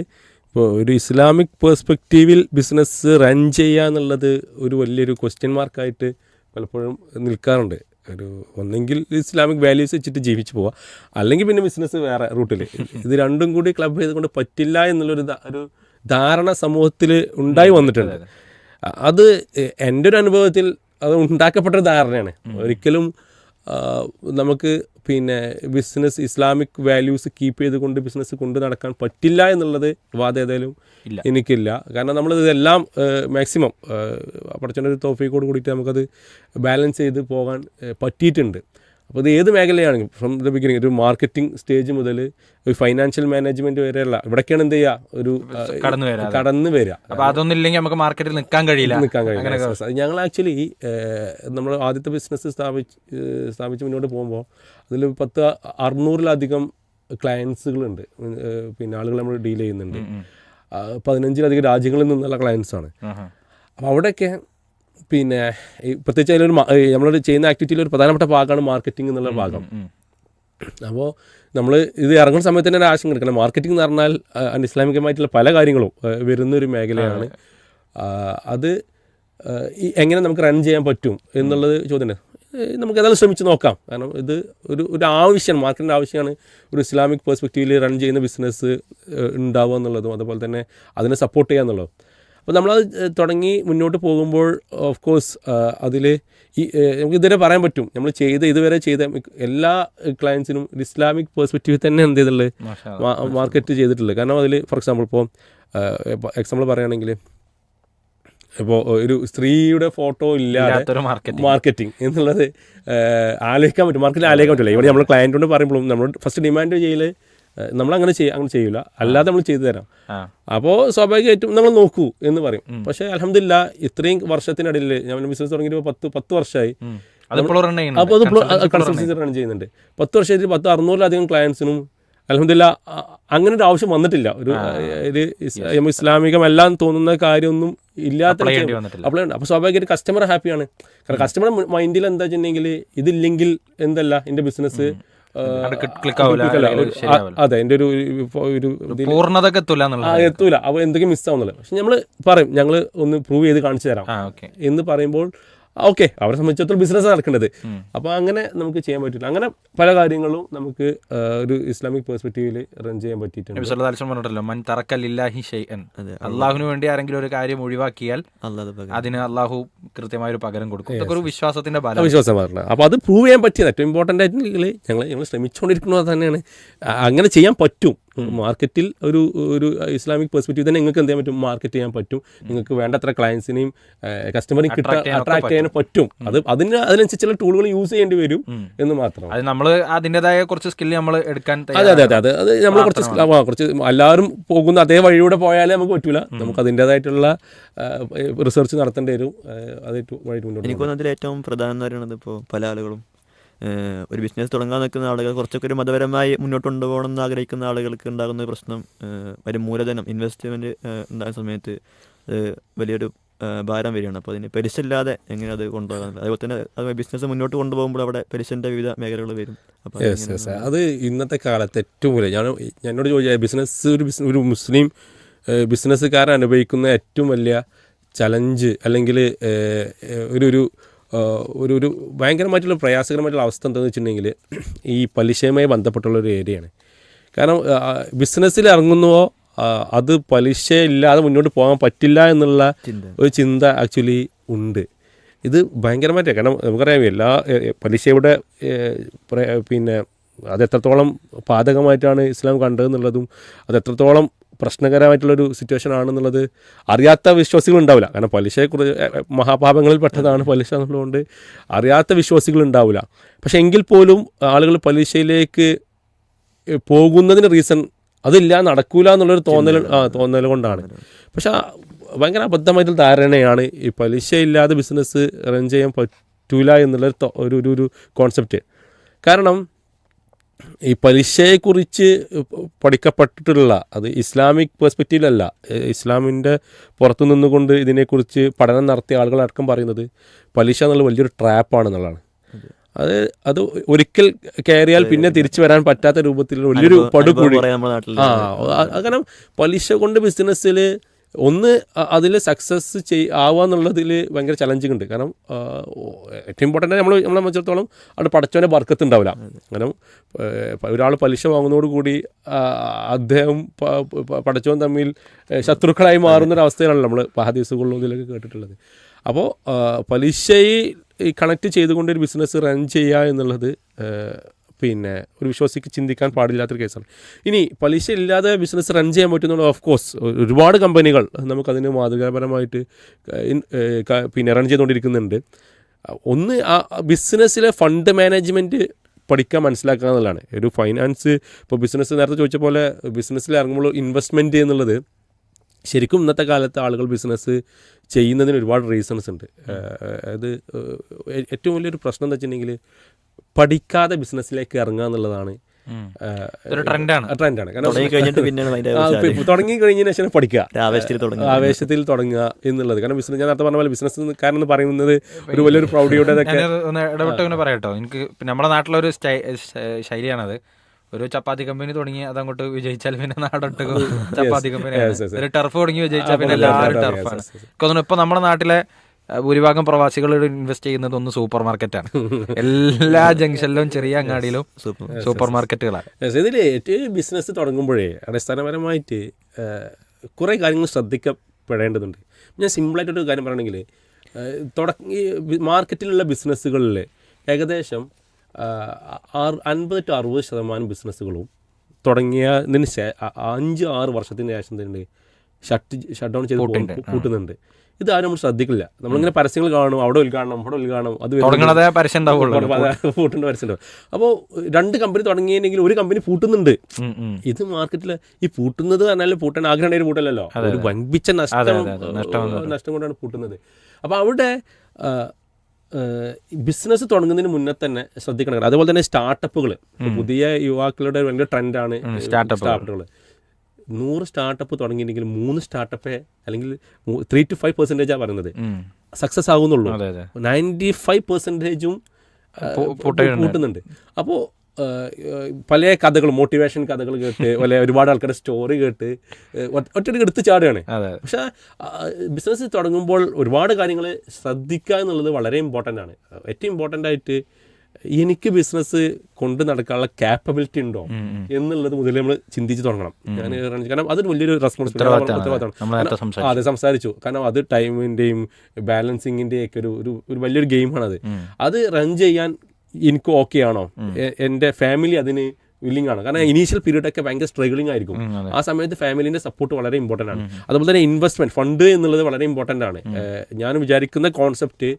ഇപ്പോൾ ഒരു ഇസ്ലാമിക് പേഴ്സ്പെക്റ്റീവിൽ ബിസിനസ് റൺ ചെയ്യുക എന്നുള്ളത് ഒരു വലിയൊരു ക്വസ്റ്റ്യൻ മാർക്കായിട്ട് പലപ്പോഴും നിൽക്കാറുണ്ട്. ഒന്നെങ്കിൽ ഇസ്ലാമിക് വാല്യൂസ് വെച്ചിട്ട് ജീവിച്ചു പോവുക, അല്ലെങ്കിൽ പിന്നെ ബിസിനസ് വേറെ റൂട്ടിൽ. ഇത് രണ്ടും കൂടി ക്ലബ് ചെയ്തുകൊണ്ട് പറ്റില്ല എന്നുള്ളൊരു ധാരണ സമൂഹത്തിൽ ഉണ്ടായി വന്നിട്ടുണ്ട്. അത് എൻ്റെ ഒരു അനുഭവത്തിൽ അത് ഉണ്ടാക്കപ്പെട്ട ധാരണയാണ്. ഒരിക്കലും നമുക്ക് പിന്നെ ബിസിനസ് ഇസ്ലാമിക് വാല്യൂസ് കീപ്പ് ചെയ്തുകൊണ്ട് ബിസിനസ് കൊണ്ട് നടക്കാൻ പറ്റില്ല എന്നുള്ളത് വാദം ഏതായാലും എനിക്കില്ല. കാരണം നമ്മൾ ഇതെല്ലാം മാക്സിമം പഠിച്ചൊരു തോഫീക്കോട് കൂടിയിട്ട് നമുക്കത് ബാലൻസ് ചെയ്ത് പോകാൻ പറ്റിയിട്ടുണ്ട്. അപ്പോൾ ഇത് ഏത് മേഖലയാണെങ്കിലും ഫ്രം ദ ബിഗിനിങ്, ഒരു മാർക്കറ്റിംഗ് സ്റ്റേജ് മുതൽ ഒരു ഫൈനാൻഷ്യൽ മാനേജ്മെൻറ്റ് വരെയുള്ള ഇവിടേക്കാണ് എന്ത് ചെയ്യുക, ഒരു കടന്നു വരിക. അപ്പോൾ അതൊന്നും ഇല്ലെങ്കിൽ നമുക്ക് മാർക്കറ്റിൽ നിൽക്കാൻ കഴിയില്ല. ഞങ്ങൾ ആക്ച്വലി നമ്മൾ ആദ്യത്തെ ബിസിനസ് സ്ഥാപിച്ച് മുന്നോട്ട് പോകുമ്പോൾ അതിൽ 600-ലധികം ക്ലയൻസുകളുണ്ട്. പിന്നെ ആളുകൾ നമ്മൾ ഡീൽ ചെയ്യുന്നുണ്ട്. 15-ലധികം രാജ്യങ്ങളിൽ നിന്നുള്ള ക്ലയൻസാണ്. അപ്പോൾ അവിടെയൊക്കെ പിന്നെ പ്രത്യേകിച്ച് അതിലൊരു നമ്മൾ ചെയ്യുന്ന ആക്ടിവിറ്റിയിൽ ഒരു പ്രധാനപ്പെട്ട ഭാഗമാണ് മാർക്കറ്റിംഗ് എന്നുള്ള ഭാഗം. അപ്പോൾ നമ്മൾ ഇത് ഇറങ്ങുന്ന സമയത്ത് തന്നെ ഒരു ആശങ്ക എടുക്കണം. മാർക്കറ്റിംഗ് എന്ന് പറഞ്ഞാൽ അനിസ്ലാമികമായിട്ടുള്ള പല കാര്യങ്ങളും വരുന്നൊരു മേഖലയാണ്. അത് എങ്ങനെ നമുക്ക് റൺ ചെയ്യാൻ പറ്റും എന്നുള്ളത് ചോദ്യമുണ്ട്. നമുക്ക് ഏതായാലും ശ്രമിച്ച് നോക്കാം. കാരണം ഇത് ഒരു ആവശ്യമാണ്, മാർക്കറ്റിൻ്റെ ആവശ്യമാണ് ഒരു ഇസ്ലാമിക് പെർസ്പെക്റ്റീവിൽ റൺ ചെയ്യുന്ന ബിസിനസ് ഉണ്ടാവുക എന്നുള്ളതും അതുപോലെ തന്നെ അതിനെ സപ്പോർട്ട് ചെയ്യുക എന്നുള്ളതും. അപ്പോൾ നമ്മളത് തുടങ്ങി മുന്നോട്ട് പോകുമ്പോൾ ഓഫ് കോഴ്സ് അതിൽ നമുക്ക് ഇതുവരെ പറയാൻ പറ്റും, നമ്മൾ ഇതുവരെ ചെയ്ത എല്ലാ ക്ലയൻസിനും ഒരു ഇസ്ലാമിക് പെർസ്പെക്റ്റീവിൽ തന്നെ എന്ത് ചെയ്തിട്ടുള്ളത്, മാർക്കറ്റ് ചെയ്തിട്ടുള്ളത്. കാരണം അതിൽ ഫോർ എക്സാമ്പിൾ ഇപ്പോൾ എക്സാമ്പിൾ പറയുകയാണെങ്കിൽ ഇപ്പോൾ ഒരു സ്ത്രീയുടെ ഫോട്ടോ ഇല്ലാതെ മാർക്കറ്റിംഗ് എന്നുള്ളത് ആലോചിക്കാൻ പറ്റും, മാർക്കറ്റിൽ ആലോചിക്കാൻ പറ്റില്ല. ഇവിടെ നമ്മൾ ക്ലയൻറ്റോട് പറയുമ്പോഴും നമ്മൾ ഫസ്റ്റ് ഡിമാൻഡ് ചെയ്യൽ നമ്മളങ്ങനെ ചെയ്യില്ല, അല്ലാതെ നമ്മൾ ചെയ്തു തരാം. അപ്പോൾ സ്വാഭാവികമായിട്ടും നമ്മൾ നോക്കൂ എന്ന് പറയും. പക്ഷേ അൽഹംദുലില്ലാ ഇത്രയും വർഷത്തിനിടയിൽ ഞാൻ ബിസിനസ് തുടങ്ങിയിട്ട് 10 വർഷമായി. അപ്പോൾ അത് കൺസൾട്ടൻസി റൺ ചെയ്യുന്നുണ്ട്. 10 വർഷമായിട്ട് 600-ലധികം ക്ലയൻസിനും അൽഹംദുലില്ലാ അങ്ങനെ ഒരു ആവശ്യം വന്നിട്ടില്ല. ഒരു ഇസ്ലാമികമെല്ലാം തോന്നുന്ന കാര്യമൊന്നും ഇല്ലാത്ത അപ്ലൈ ഉണ്ട്. അപ്പോൾ സ്വാഭാവികമായിട്ട് കസ്റ്റമർ ഹാപ്പിയാണ്. കാരണം കസ്റ്റമർ മൈൻഡിൽ എന്താ വെച്ചിട്ടുണ്ടെങ്കിൽ ഇതില്ലെങ്കിൽ എന്തല്ല എൻ്റെ ബിസിനസ് അതെ എൻ്റെ ഒരു എത്തൂല, അപ്പോൾ എന്തൊക്കെ മിസ്സാവുന്നില്ല. പക്ഷെ നമ്മൾ പറയും ഞങ്ങൾ ഒന്ന് പ്രൂവ് ചെയ്ത് കാണിച്ചു തരാം എന്ന് പറയുമ്പോൾ ഓക്കെ, അവരെ സംബന്ധിച്ചിടത്തോളം ബിസിനസ് നടക്കേണ്ടത്. അപ്പോൾ അങ്ങനെ നമുക്ക് ചെയ്യാൻ പറ്റില്ല. അങ്ങനെ പല കാര്യങ്ങളും നമുക്ക് ഒരു ഇസ്ലാമിക് പെർസ്പെക്റ്റീവിൽ റൺ ചെയ്യാൻ പറ്റിയിട്ടുണ്ട്. പറഞ്ഞിട്ടല്ലോ, മൻ തറക്ക ലില്ലാഹി ഷൈഅൻ, അള്ളാഹുവിന് വേണ്ടി ആരെങ്കിലും ഒരു കാര്യം ഒഴിവാക്കിയാൽ അതിന് അള്ളാഹു കൃത്യമായൊരു പകരം കൊടുക്കും. ഇതൊക്കെ ഒരു വിശ്വാസത്തിന്റെ വിശ്വാസം പറഞ്ഞത്. അപ്പോൾ അത് പ്രൂവ് ചെയ്യാൻ പറ്റിയത് ഏറ്റവും ഇമ്പോർട്ടൻ്റ് ആയിട്ടുണ്ടെങ്കിൽ ഞങ്ങൾ ശ്രമിച്ചുകൊണ്ടിരിക്കുന്നത് തന്നെയാണ്. അങ്ങനെ ചെയ്യാൻ പറ്റും. മാർക്കറ്റിൽ ഒരു ഇസ്ലാമിക് പെർസ്പെക്റ്റീവ് തന്നെ നിങ്ങൾക്ക് എന്ത് ചെയ്യാൻ പറ്റും, മാർക്കറ്റ് ചെയ്യാൻ പറ്റും. നിങ്ങൾക്ക് വേണ്ടത്ര ക്ലയൻസിനെയും കസ്റ്റമറിനെയും അട്രാക്ട് ചെയ്യാൻ പറ്റും. അതിനനുസരിച്ചുള്ള ടൂളുകൾ യൂസ് ചെയ്യേണ്ടി വരും എന്ന് മാത്രം. അത് നമ്മൾ അതിൻ്റെതായ കുറച്ച് സ്കില്ല് നമ്മൾ എടുക്കാൻ. അതെ നമ്മൾ കുറച്ച് എല്ലാവരും പോകുന്ന അതേ വഴിയൂടെ പോയാലേ നമുക്ക് പറ്റൂല. നമുക്ക് അതിൻ്റെതായിട്ടുള്ള റിസർച്ച് നടത്തേണ്ടി വരും. അത് വഴി മുന്നോട്ട്. എനിക്ക് തോന്നുന്നത് ഏറ്റവും പ്രധാനം എന്ന് പറയുന്നത്, ഇപ്പോൾ പല ആളുകളും ഒരു ബിസിനസ് തുടങ്ങാൻ നിൽക്കുന്ന ആളുകൾ കുറച്ചൊക്കെ ഒരു മതപരമായി മുന്നോട്ട് കൊണ്ടുപോകണം എന്ന് ആഗ്രഹിക്കുന്ന ആളുകൾക്ക് ഉണ്ടാകുന്ന ഒരു പ്രശ്നം, ഒരു മൂലധനം ഇൻവെസ്റ്റ്മെൻറ്റ് ഉണ്ടാകുന്ന സമയത്ത് വലിയൊരു ഭാരം വരികയാണ്. അപ്പോൾ അതിന് പലിശയില്ലാതെ എങ്ങനെ അത് കൊണ്ടുപോകാൻ, അതുപോലെ തന്നെ അത് ബിസിനസ് മുന്നോട്ട് കൊണ്ടുപോകുമ്പോൾ അവിടെ പലിശൻ്റെ വിവിധ മേഖലകൾ വരും. അപ്പോൾ അത് ഇന്നത്തെ കാലത്ത് ഏറ്റവും വലിയ എന്നോട് ചോദിച്ചാൽ ഒരു മുസ്ലിം ബിസിനസ്സുകാരൻ അനുഭവിക്കുന്ന ഏറ്റവും വലിയ ചലഞ്ച് അല്ലെങ്കിൽ ഒരു ഭയങ്കരമായിട്ടുള്ള പ്രയാസകരമായിട്ടുള്ള അവസ്ഥ എന്താണെന്ന് വെച്ചിട്ടുണ്ടെങ്കിൽ ഈ പലിശയുമായി ബന്ധപ്പെട്ടുള്ളൊരു ഏരിയയാണ്. കാരണം ബിസിനസ്സിൽ ഇറങ്ങുന്നുവോ അത് പലിശ ഇല്ലാതെ മുന്നോട്ട് പോകാൻ പറ്റില്ല എന്നുള്ള ഒരു ചിന്ത ആക്ച്വലി ഉണ്ട്. ഇത് ഭയങ്കരമായിട്ട്, കാരണം നമുക്കറിയാം എല്ലാ പലിശയുടെ പിന്നെ അതെത്രത്തോളം പാതകമായിട്ടാണ് ഇസ്ലാം കണ്ടതെന്നുള്ളതും അതെത്രത്തോളം പ്രശ്നകരമായിട്ടുള്ളൊരു സിറ്റുവേഷൻ ആണെന്നുള്ളത് അറിയാത്ത വിശ്വാസികളുണ്ടാവില്ല. കാരണം പലിശയെക്കുറിച്ച് മഹാപാപങ്ങളിൽ പെട്ടതാണ് പലിശ എന്നുള്ളതുകൊണ്ട് അറിയാത്ത വിശ്വാസികളുണ്ടാവില്ല. പക്ഷെ എങ്കിൽ പോലും ആളുകൾ പലിശയിലേക്ക് പോകുന്നതിന് റീസൺ അതില്ല, നടക്കൂല എന്നുള്ളൊരു തോന്നൽ കൊണ്ടാണ്. പക്ഷെ ഭയങ്കര അബദ്ധമായിട്ടുള്ള ധാരണയാണ് ഈ പലിശ ഇല്ലാതെ ബിസിനസ് റൺ ചെയ്യാൻ പറ്റൂല എന്നുള്ള ഒരു കോൺസെപ്റ്റ്. കാരണം ഈ പലിശയെക്കുറിച്ച് പഠിക്കപ്പെട്ടിട്ടുള്ള അത് ഇസ്ലാമിക് പെർസ്പെക്റ്റീവിലല്ല, ഇസ്ലാമിൻ്റെ പുറത്തു നിന്നുകൊണ്ട് ഇതിനെക്കുറിച്ച് പഠനം നടത്തിയ ആളുകളടക്കം പറയുന്നത് പലിശ എന്നുള്ള വലിയൊരു ട്രാപ്പാണെന്നുള്ളതാണ്. അത് ഒരിക്കൽ കയറിയാൽ പിന്നെ തിരിച്ചു വരാൻ പറ്റാത്ത രൂപത്തിലുള്ള വലിയൊരു പടുകൂടി. കാരണം പലിശ കൊണ്ട് ബിസിനസ്സിൽ ഒന്ന് അതിൽ സക്സസ് ആവുക എന്നുള്ളതിൽ ഭയങ്കര ചലഞ്ചിങ് ഉണ്ട്. കാരണം ഏറ്റവും ഇമ്പോർട്ടൻ്റ് നമ്മളെ സംബന്ധിച്ചിടത്തോളം അവിടെ പടച്ചവൻ്റെ ബർക്കത്ത് ഉണ്ടാവില്ല. കാരണം ഒരാൾ പലിശ വാങ്ങുന്നതോടുകൂടി അദ്ദേഹം പടച്ചവൻ തമ്മിൽ ശത്രുക്കളായി മാറുന്നൊരവസ്ഥയിലാണല്ലോ നമ്മൾ ഹദീസുകളിലും ഇതിലൊക്കെ കേട്ടിട്ടുള്ളത്. അപ്പോൾ പലിശയെ കണക്ട് ചെയ്തുകൊണ്ട് ഒരു ബിസിനസ് റൺ ചെയ്യുക എന്നുള്ളത് പിന്നെ ഒരു വിശ്വാസിക്ക് ചിന്തിക്കാൻ പാടില്ലാത്തൊരു കേസാണ്. ഇനി പലിശ ഇല്ലാതെ ബിസിനസ് റൺ ചെയ്യാൻ പറ്റുന്നുള്ള ഓഫ് കോഴ്സ് ഒരുപാട് കമ്പനികൾ നമുക്കതിന് മാതൃകാപരമായിട്ട് പിന്നെ റൺ ചെയ്തുകൊണ്ടിരിക്കുന്നുണ്ട്. ഒന്ന് ആ ബിസിനസ്സിലെ ഫണ്ട് മാനേജ്മെൻറ്റ് പഠിക്കാൻ മനസ്സിലാക്കുക എന്നുള്ളതാണ്. ഒരു ഫൈനാൻസ് ഇപ്പോൾ ബിസിനസ് നേരത്തെ ചോദിച്ച പോലെ ബിസിനസ്സിൽ ഇറങ്ങുമ്പോൾ ഇൻവെസ്റ്റ്മെൻറ്റ് എന്നുള്ളത് ശരിക്കും ഇന്നത്തെ കാലത്ത് ആളുകൾ ബിസിനസ് ചെയ്യുന്നതിന് ഒരുപാട് റീസൺസ് ഉണ്ട്. അത് ഏറ്റവും വലിയൊരു പ്രശ്നം എന്താ വെച്ചിട്ടുണ്ടെങ്കിൽ പഠിക്കാതെ ബിസിനസ്സിലേക്ക് ഇറങ്ങുക എന്നുള്ളതാണ് ട്രെൻഡാണ്. കാരണം തുടങ്ങി കഴിഞ്ഞതിന് ശേഷം പഠിക്കുക, ആവേശത്തിൽ തുടങ്ങുക എന്നുള്ളത്. കാരണം ബിസിനസ് ഞാൻ നേരത്തെ പറഞ്ഞ പോലെ ബിസിനസ് കാരണം പറയുന്നത് ഒരു വലിയൊരു പ്രൗഢിയുടെ ഇടപെട്ട് പറയട്ടോ. എനിക്ക് നമ്മുടെ നാട്ടിലൊരു ശൈലിയാണത്. ഒരു ചപ്പാത്തി കമ്പനി തുടങ്ങി അതങ്ങോട്ട് വിജയിച്ചാൽ പിന്നെ നാടൊട്ട് ചപ്പാത്തി കമ്പനി, ഒരു ടർഫ് തുടങ്ങി വിജയിച്ചാൽ പിന്നെ എല്ലാവരും ടർഫാണ്. ഇപ്പൊ നമ്മുടെ നാട്ടിലെ ഭൂരിഭാഗം പ്രവാസികൾ ഇൻവെസ്റ്റ് ചെയ്യുന്നത് ഒന്ന് സൂപ്പർ മാർക്കറ്റാണ്. എല്ലാ ജംഗ്ഷനിലും ചെറിയ അങ്ങാടിയിലും സൂപ്പർ മാർക്കറ്റുകളാണ്. ഇതിൽ ഏറ്റവും ബിസിനസ് തുടങ്ങുമ്പോഴേ അടിസ്ഥാനപരമായിട്ട് കുറേ കാര്യങ്ങൾ ശ്രദ്ധിക്കപ്പെടേണ്ടതുണ്ട്. ഞാൻ സിമ്പിളായിട്ടൊരു കാര്യം പറയണമെങ്കിൽ തുടങ്ങി മാർക്കറ്റിലുള്ള ബിസിനസ്സുകളിൽ ഏകദേശം 50-60% ബിസിനസ്സുകളും തുടങ്ങിയതിന് 5-6 വർഷത്തിന് ശേഷം തന്നെ ഷട്ട് ഡൗൺ ചെയ്ത് കൂട്ടുന്നുണ്ട്. ഇതാരും നമ്മൾ ശ്രദ്ധിക്കില്ല. നമ്മളിങ്ങനെ പരസ്യങ്ങൾ കാണും, അവിടെ ഉദ്ഘാടനം അത് പൂട്ടേണ്ട പരസ്യം ഉണ്ടാവും. അപ്പോൾ 2 കമ്പനി തുടങ്ങിയെങ്കിൽ ഒരു കമ്പനി പൂട്ടുന്നുണ്ട്. ഇത് മാർക്കറ്റിൽ ഈ പൂട്ടുന്നത് പറഞ്ഞാൽ പൂട്ടാൻ ആഗ്രഹം ഒരു പൂട്ടല്ലല്ലോ, ഒരു വൻപിച്ച നഷ്ടം കൊണ്ടാണ് പൂട്ടുന്നത്. അപ്പോൾ അവിടെ ബിസിനസ് തുടങ്ങുന്നതിന് മുന്നേ തന്നെ ശ്രദ്ധിക്കണം. അതുപോലെ തന്നെ സ്റ്റാർട്ടപ്പുകൾ, പുതിയ യുവാക്കളുടെ വലിയ ട്രെൻഡാണ് സ്റ്റാർട്ടപ്പുകൾ. 100 സ്റ്റാർട്ടപ്പ് തുടങ്ങിയിട്ടുണ്ടെങ്കിൽ 3 സ്റ്റാർട്ടപ്പേ അല്ലെങ്കിൽ 3-5% പറയുന്നത് സക്സസ് ആകുന്നുള്ളൂ. 95% പൂട്ടുന്നുണ്ട്. അപ്പോൾ പല കഥകൾ, മോട്ടിവേഷൻ കഥകൾ കേട്ട് പല ഒരുപാട് ആൾക്കാരുടെ സ്റ്റോറി കേട്ട് ഒറ്റയ്ക്ക് എടുത്ത് ചാടുകയാണ്. പക്ഷേ ബിസിനസ് തുടങ്ങുമ്പോൾ ഒരുപാട് കാര്യങ്ങൾ ശ്രദ്ധിക്കുക എന്നുള്ളത് വളരെ ഇമ്പോർട്ടൻ്റ് ആണ്. ഏറ്റവും ഇമ്പോർട്ടൻ്റ് ആയിട്ട് എനിക്ക് ബിസിനസ് കൊണ്ട് നടക്കാനുള്ള ക്യാപ്പബിലിറ്റി ഉണ്ടോ എന്നുള്ളത് മുതലേ നമ്മൾ ചിന്തിച്ച് തുടങ്ങണം. കാരണം അതൊരു വലിയൊരു റെസ്പോൺസിബിലിറ്റി. അതെ, സംസാരിച്ചു. കാരണം അത് ടൈമിൻ്റെയും ബാലൻസിങ്ങിൻ്റെയും ഒക്കെ ഒരു വലിയൊരു ഗെയിമാണത്. അത് റൺ ചെയ്യാൻ എനിക്ക് ഓക്കെ ആണോ, എൻ്റെ ഫാമിലി അതിന് വില്ലിംഗ് ആണ്. കാരണം ഇനീഷ്യൽ പീരീഡ് ഒക്കെ ഭയങ്കര സ്ട്രഗിളിംഗ് ആയിരിക്കും. ആ സമയത്ത് ഫാമിലിൻ്റെ സപ്പോർട്ട് വളരെ ഇമ്പോർട്ടൻ്റ് ആണ്. അതുപോലെ തന്നെ ഇൻവെസ്റ്റ്മെൻറ്റ് ഫണ്ട് എന്നുള്ളത് വളരെ ഇമ്പോർട്ടൻ്റ് ആണ്. ഞാൻ വിചാരിക്കുന്ന കോൺസെപ്റ്റ്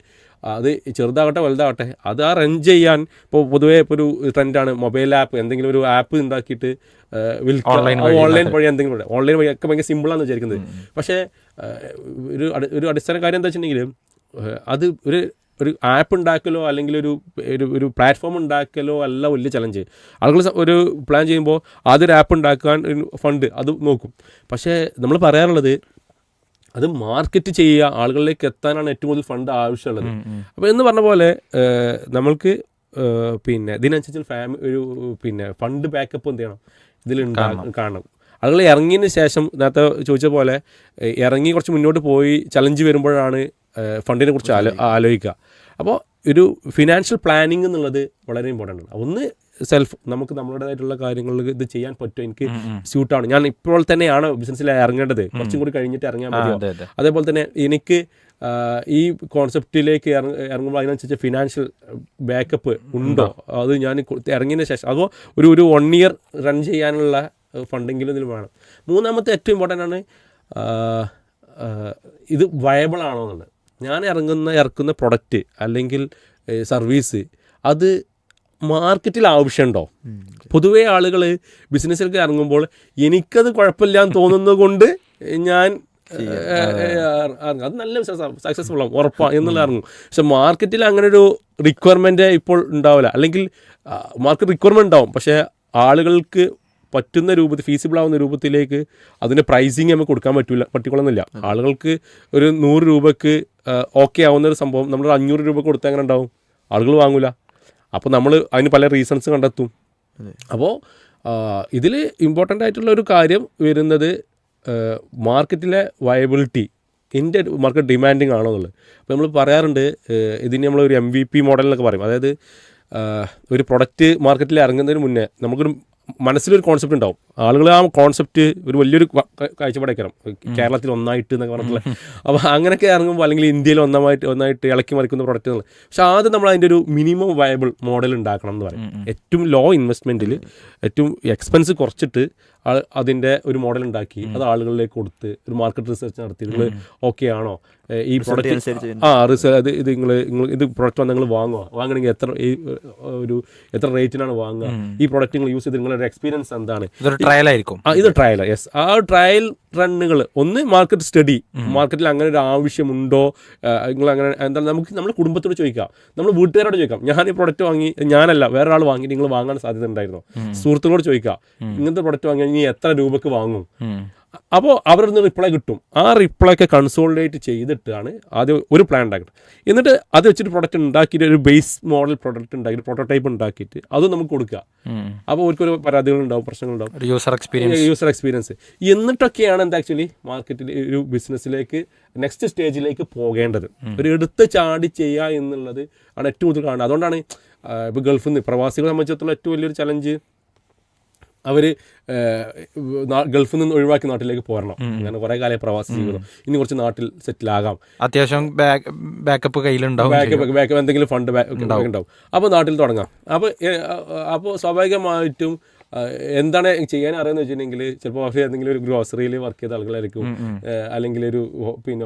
അത് ചെറുതാകട്ടെ വലുതാകട്ടെ അത് ആ റൺ ചെയ്യാൻ ഇപ്പോൾ പൊതുവേ ഇപ്പോൾ ഒരു ട്രെൻഡാണ് മൊബൈൽ ആപ്പ്, എന്തെങ്കിലും ഒരു ആപ്പ് ഉണ്ടാക്കിയിട്ട് ഓൺലൈൻ വഴി എന്തെങ്കിലും ഓൺലൈൻ വഴി ഒക്കെ ഭയങ്കര സിമ്പിളാണെന്ന് വിചാരിക്കുന്നത്. പക്ഷേ ഒരു അടിസ്ഥാന കാര്യം എന്താ വെച്ചിട്ടുണ്ടെങ്കിൽ അത് ഒരു ആപ്പ് ഉണ്ടാക്കലോ അല്ലെങ്കിൽ ഒരു പ്ലാറ്റ്ഫോം ഉണ്ടാക്കലോ അല്ല വലിയ ചലഞ്ച്. ആളുകൾ ഒരു പ്ലാൻ ചെയ്യുമ്പോൾ ആദ്യം ഒരു ആപ്പ് ഉണ്ടാക്കാൻ ഫണ്ട് അത് നോക്കും. പക്ഷേ നമ്മൾ പറയാറുള്ളത് അത് മാർക്കറ്റ് ചെയ്യുക, ആളുകളിലേക്ക് എത്താനാണ് ഏറ്റവും കൂടുതൽ ഫണ്ട് ആവശ്യമുള്ളത്. അപ്പോൾ എന്ന് പറഞ്ഞ പോലെ നമ്മൾക്ക് പിന്നെ ഇതിനനുസരിച്ച് ഫണ്ട് ബാക്കപ്പ് എന്ത് ചെയ്യണം, കാണണം. ആളുകൾ ഇറങ്ങിയതിന് ശേഷം നേരത്തെ ചോദിച്ച പോലെ ഇറങ്ങി കുറച്ച് മുന്നോട്ട് പോയി ചലഞ്ച് വരുമ്പോഴാണ് ഫണ്ടിനെ കുറിച്ച് ആലോചിക്കുക. അപ്പോൾ ഒരു ഫിനാൻഷ്യൽ പ്ലാനിങ് എന്നുള്ളത് വളരെ ഇമ്പോർട്ടൻ്റ് ആണ്. ഒന്ന് നമുക്ക് നമ്മുടേതായിട്ടുള്ള കാര്യങ്ങളിൽ ഇത് ചെയ്യാൻ പറ്റും, എനിക്ക് സ്യൂട്ടാണ്, ഞാൻ ഇപ്പോൾ തന്നെയാണ് ബിസിനസ്സിൽ ഇറങ്ങേണ്ടത്, കുറച്ചും കൂടി കഴിഞ്ഞിട്ട് ഇറങ്ങാൻ മതിയോ. അതേപോലെ തന്നെ എനിക്ക് ഈ കോൺസെപ്റ്റിലേക്ക് ഇറങ്ങുമ്പോൾ അതിനനുസരിച്ച് ഫിനാൻഷ്യൽ ബാക്കപ്പ് ഉണ്ടോ, അത് ഞാൻ ഇറങ്ങിയതിന് ശേഷം അതോ ഒരു 1 year റൺ ചെയ്യാനുള്ള ഫണ്ടെങ്കിലും ഇതിൽ വേണം. മൂന്നാമത്തെ ഏറ്റവും ഇമ്പോർട്ടൻ്റ് ആണ് ഇത് വയബിൾ ആണോ എന്നുള്ളത്. ഞാൻ ഇറക്കുന്ന പ്രൊഡക്റ്റ് അല്ലെങ്കിൽ സർവീസ് അത് മാർക്കറ്റിൽ ആവശ്യമുണ്ടോ. പൊതുവേ ആളുകൾ ബിസിനസ്സിലേക്ക് ഇറങ്ങുമ്പോൾ എനിക്കത് കുഴപ്പമില്ല എന്ന് തോന്നുന്നത് കൊണ്ട് ഞാൻ അത് നല്ല ബിസിനസ് സക്സസ്ഫുൾ ആവും ഉറപ്പാണ് എന്നുള്ള ഇറങ്ങും. പക്ഷെ മാർക്കറ്റിൽ അങ്ങനെ ഒരു റിക്വയർമെൻറ്റ് ഇപ്പോൾ ഉണ്ടാവില്ല. അല്ലെങ്കിൽ മാർക്കറ്റ് റിക്വയർമെൻറ്റ് ഉണ്ടാവും, പക്ഷേ ആളുകൾക്ക് പറ്റുന്ന രൂപത്തിൽ ഫീസിബിൾ ആവുന്ന രൂപത്തിലേക്ക് അതിൻ്റെ പ്രൈസിങ് നമുക്ക് കൊടുക്കാൻ പറ്റിക്കൊള്ളുന്നില്ല. ആളുകൾക്ക് ഒരു 100 രൂപയ്ക്ക് ഓക്കെ ആവുന്ന ഒരു സംഭവം നമ്മൾ 500 രൂപ കൊടുത്താൽ അങ്ങനെ ഉണ്ടാവും, ആളുകൾ വാങ്ങില്ല. അപ്പോൾ നമ്മൾ അതിന് പല റീസൺസ് കണ്ടെത്തും. അപ്പോൾ ഇതിൽ ഇമ്പോർട്ടൻ്റ് ആയിട്ടുള്ള ഒരു കാര്യം വരുന്നത് മാർക്കറ്റിലെ വയബിലിറ്റി, എൻ്റെ മാർക്കറ്റ് ഡിമാൻഡിങ് ആണോ എന്നുള്ളത്. അപ്പോൾ നമ്മൾ പറയാറുണ്ട് ഇതിന് നമ്മളൊരു MVP മോഡൽ എന്നൊക്കെ പറയും. അതായത് ഒരു പ്രൊഡക്റ്റ് മാർക്കറ്റിൽ ഇറങ്ങുന്നതിന് മുന്നേ നമുക്കൊരു മനസ്സിലൊരു കോൺസെപ്റ്റ് ഉണ്ടാവും. ആളുകൾ ആ കോൺസെപ്റ്റ് ഒരു വലിയൊരു കാഴ്ചപ്പാടേക്കണം, കേരളത്തിൽ ഒന്നായിട്ട് എന്നൊക്കെ പറഞ്ഞിട്ടുള്ള. അപ്പോൾ അങ്ങനെയൊക്കെ ഇറങ്ങുമ്പോൾ അല്ലെങ്കിൽ ഇന്ത്യയിൽ ഒന്നായിട്ട് ഇളക്കി മറിക്കുന്ന പ്രൊഡക്റ്റ് എന്നുള്ളത്. പക്ഷേ ആദ്യം നമ്മൾ അതിൻ്റെ ഒരു മിനിമം വയബിൾ മോഡൽ ഉണ്ടാക്കണം എന്ന് പറയും. ഏറ്റവും ലോ ഇൻവെസ്റ്റ്മെൻറ്റിൽ ഏറ്റവും എക്സ്പെൻസ് കുറച്ചിട്ട് അതിൻ്റെ ഒരു മോഡൽ ഉണ്ടാക്കി അത് ആളുകളിലേക്ക് കൊടുത്ത് ഒരു മാർക്കറ്റ് റിസർച്ച് നടത്തി നിങ്ങൾ ഓക്കെ ആണോ ഈ പ്രൊഡക്റ്റ് ഇത് നിങ്ങൾ ഇത് പ്രൊഡക്റ്റ് വന്ന് നിങ്ങൾ വാങ്ങണമെങ്കിൽ എത്ര റേറ്റിനാണ് വാങ്ങുക, ഈ പ്രൊഡക്റ്റ് നിങ്ങൾ യൂസ് ചെയ്ത് നിങ്ങളുടെ എക്സ്പീരിയൻസ് എന്താണ്. ഇത് ട്രയൽ. യെസ്, ആ ട്രയൽ റണ്ണുകൾ ഒന്ന് മാർക്കറ്റ് സ്റ്റഡി, മാർക്കറ്റിൽ അങ്ങനെ ഒരു ആവശ്യമുണ്ടോ, നിങ്ങൾ അങ്ങനെ എന്താണ് നമ്മുടെ കുടുംബത്തോട് ചോദിക്കാം, നമ്മൾ വീട്ടുകാരോട് ചോദിക്കാം. ഞാൻ ഈ പ്രൊഡക്റ്റ് വാങ്ങി, ഞാനല്ല വേറൊരാൾ വാങ്ങി, നിങ്ങൾ വാങ്ങാൻ സാധ്യത ഉണ്ടായിരുന്നോ, സുഹൃത്തുക്കളോട് ചോദിക്കാം ഇങ്ങനത്തെ പ്രൊഡക്റ്റ് വാങ്ങി ഇനി എത്ര രൂപക്ക് വാങ്ങും. അപ്പോൾ അവരുടെ നിന്ന് റിപ്ലൈ കിട്ടും. ആ റിപ്ലൈ ഒക്കെ കൺസോളിഡേറ്റ് ചെയ്തിട്ടാണ് ആദ്യം ഒരു പ്ലാൻ ഉണ്ടാക്കിയിട്ട്, എന്നിട്ട് അത് വെച്ചിട്ട് പ്രൊഡക്റ്റ് ഉണ്ടാക്കിയിട്ട് ഒരു ബേസ് മോഡൽ പ്രൊഡക്റ്റ് ഉണ്ടാക്കിയിട്ട് പ്രോട്ടോടൈപ്പ് ഉണ്ടാക്കിയിട്ട് അത് നമുക്ക് കൊടുക്കുക. അപ്പോൾ അവർക്കൊരു പരാതികളുണ്ടാവും, പ്രശ്നങ്ങളുണ്ടാവും, യൂസർ എക്സ്പീരിയൻസ്. എന്നിട്ടൊക്കെയാണ് എന്താ ആക്ച്വലി മാർക്കറ്റിൽ ഒരു ബിസിനസ്സിലേക്ക് നെക്സ്റ്റ് സ്റ്റേജിലേക്ക് പോകേണ്ടത്. ഒരു എടുത്ത് ചാടി ചെയ്യുക എന്നുള്ളത് ആണ് ഏറ്റവും കൂടുതൽ കാണുന്നത്. അതുകൊണ്ടാണ് ഇപ്പോൾ ഗൾഫിൽ നിന്ന് പ്രവാസികളെ സംബന്ധിച്ചിടത്തോളം ഏറ്റവും വലിയൊരു ചലഞ്ച് അവർ ഗൾഫിൽ നിന്ന് ഒഴിവാക്കി നാട്ടിലേക്ക് പോരണം. അങ്ങനെ കുറേ കാലം പ്രവാസി ജീവിതം, ഇനി കുറച്ച് നാട്ടിൽ സെറ്റിലാകാം, അത്യാവശ്യം ബാക്കപ്പ് കയ്യിലുണ്ടാവും, ബാക്കപ്പ് എന്തെങ്കിലും ഫണ്ട് ഉണ്ടാവും, അപ്പോൾ നാട്ടിൽ തുടങ്ങാം. അപ്പോൾ സ്വാഭാവികമായിട്ടും എന്താണ് ചെയ്യാൻ അറിയാമെന്ന് വെച്ചിട്ടുണ്ടെങ്കിൽ ചിലപ്പോൾ അവർ എന്തെങ്കിലും ഒരു ഗ്രോസറിയിൽ വർക്ക് ചെയ്ത ആളുകളായിരിക്കും, അല്ലെങ്കിൽ ഒരു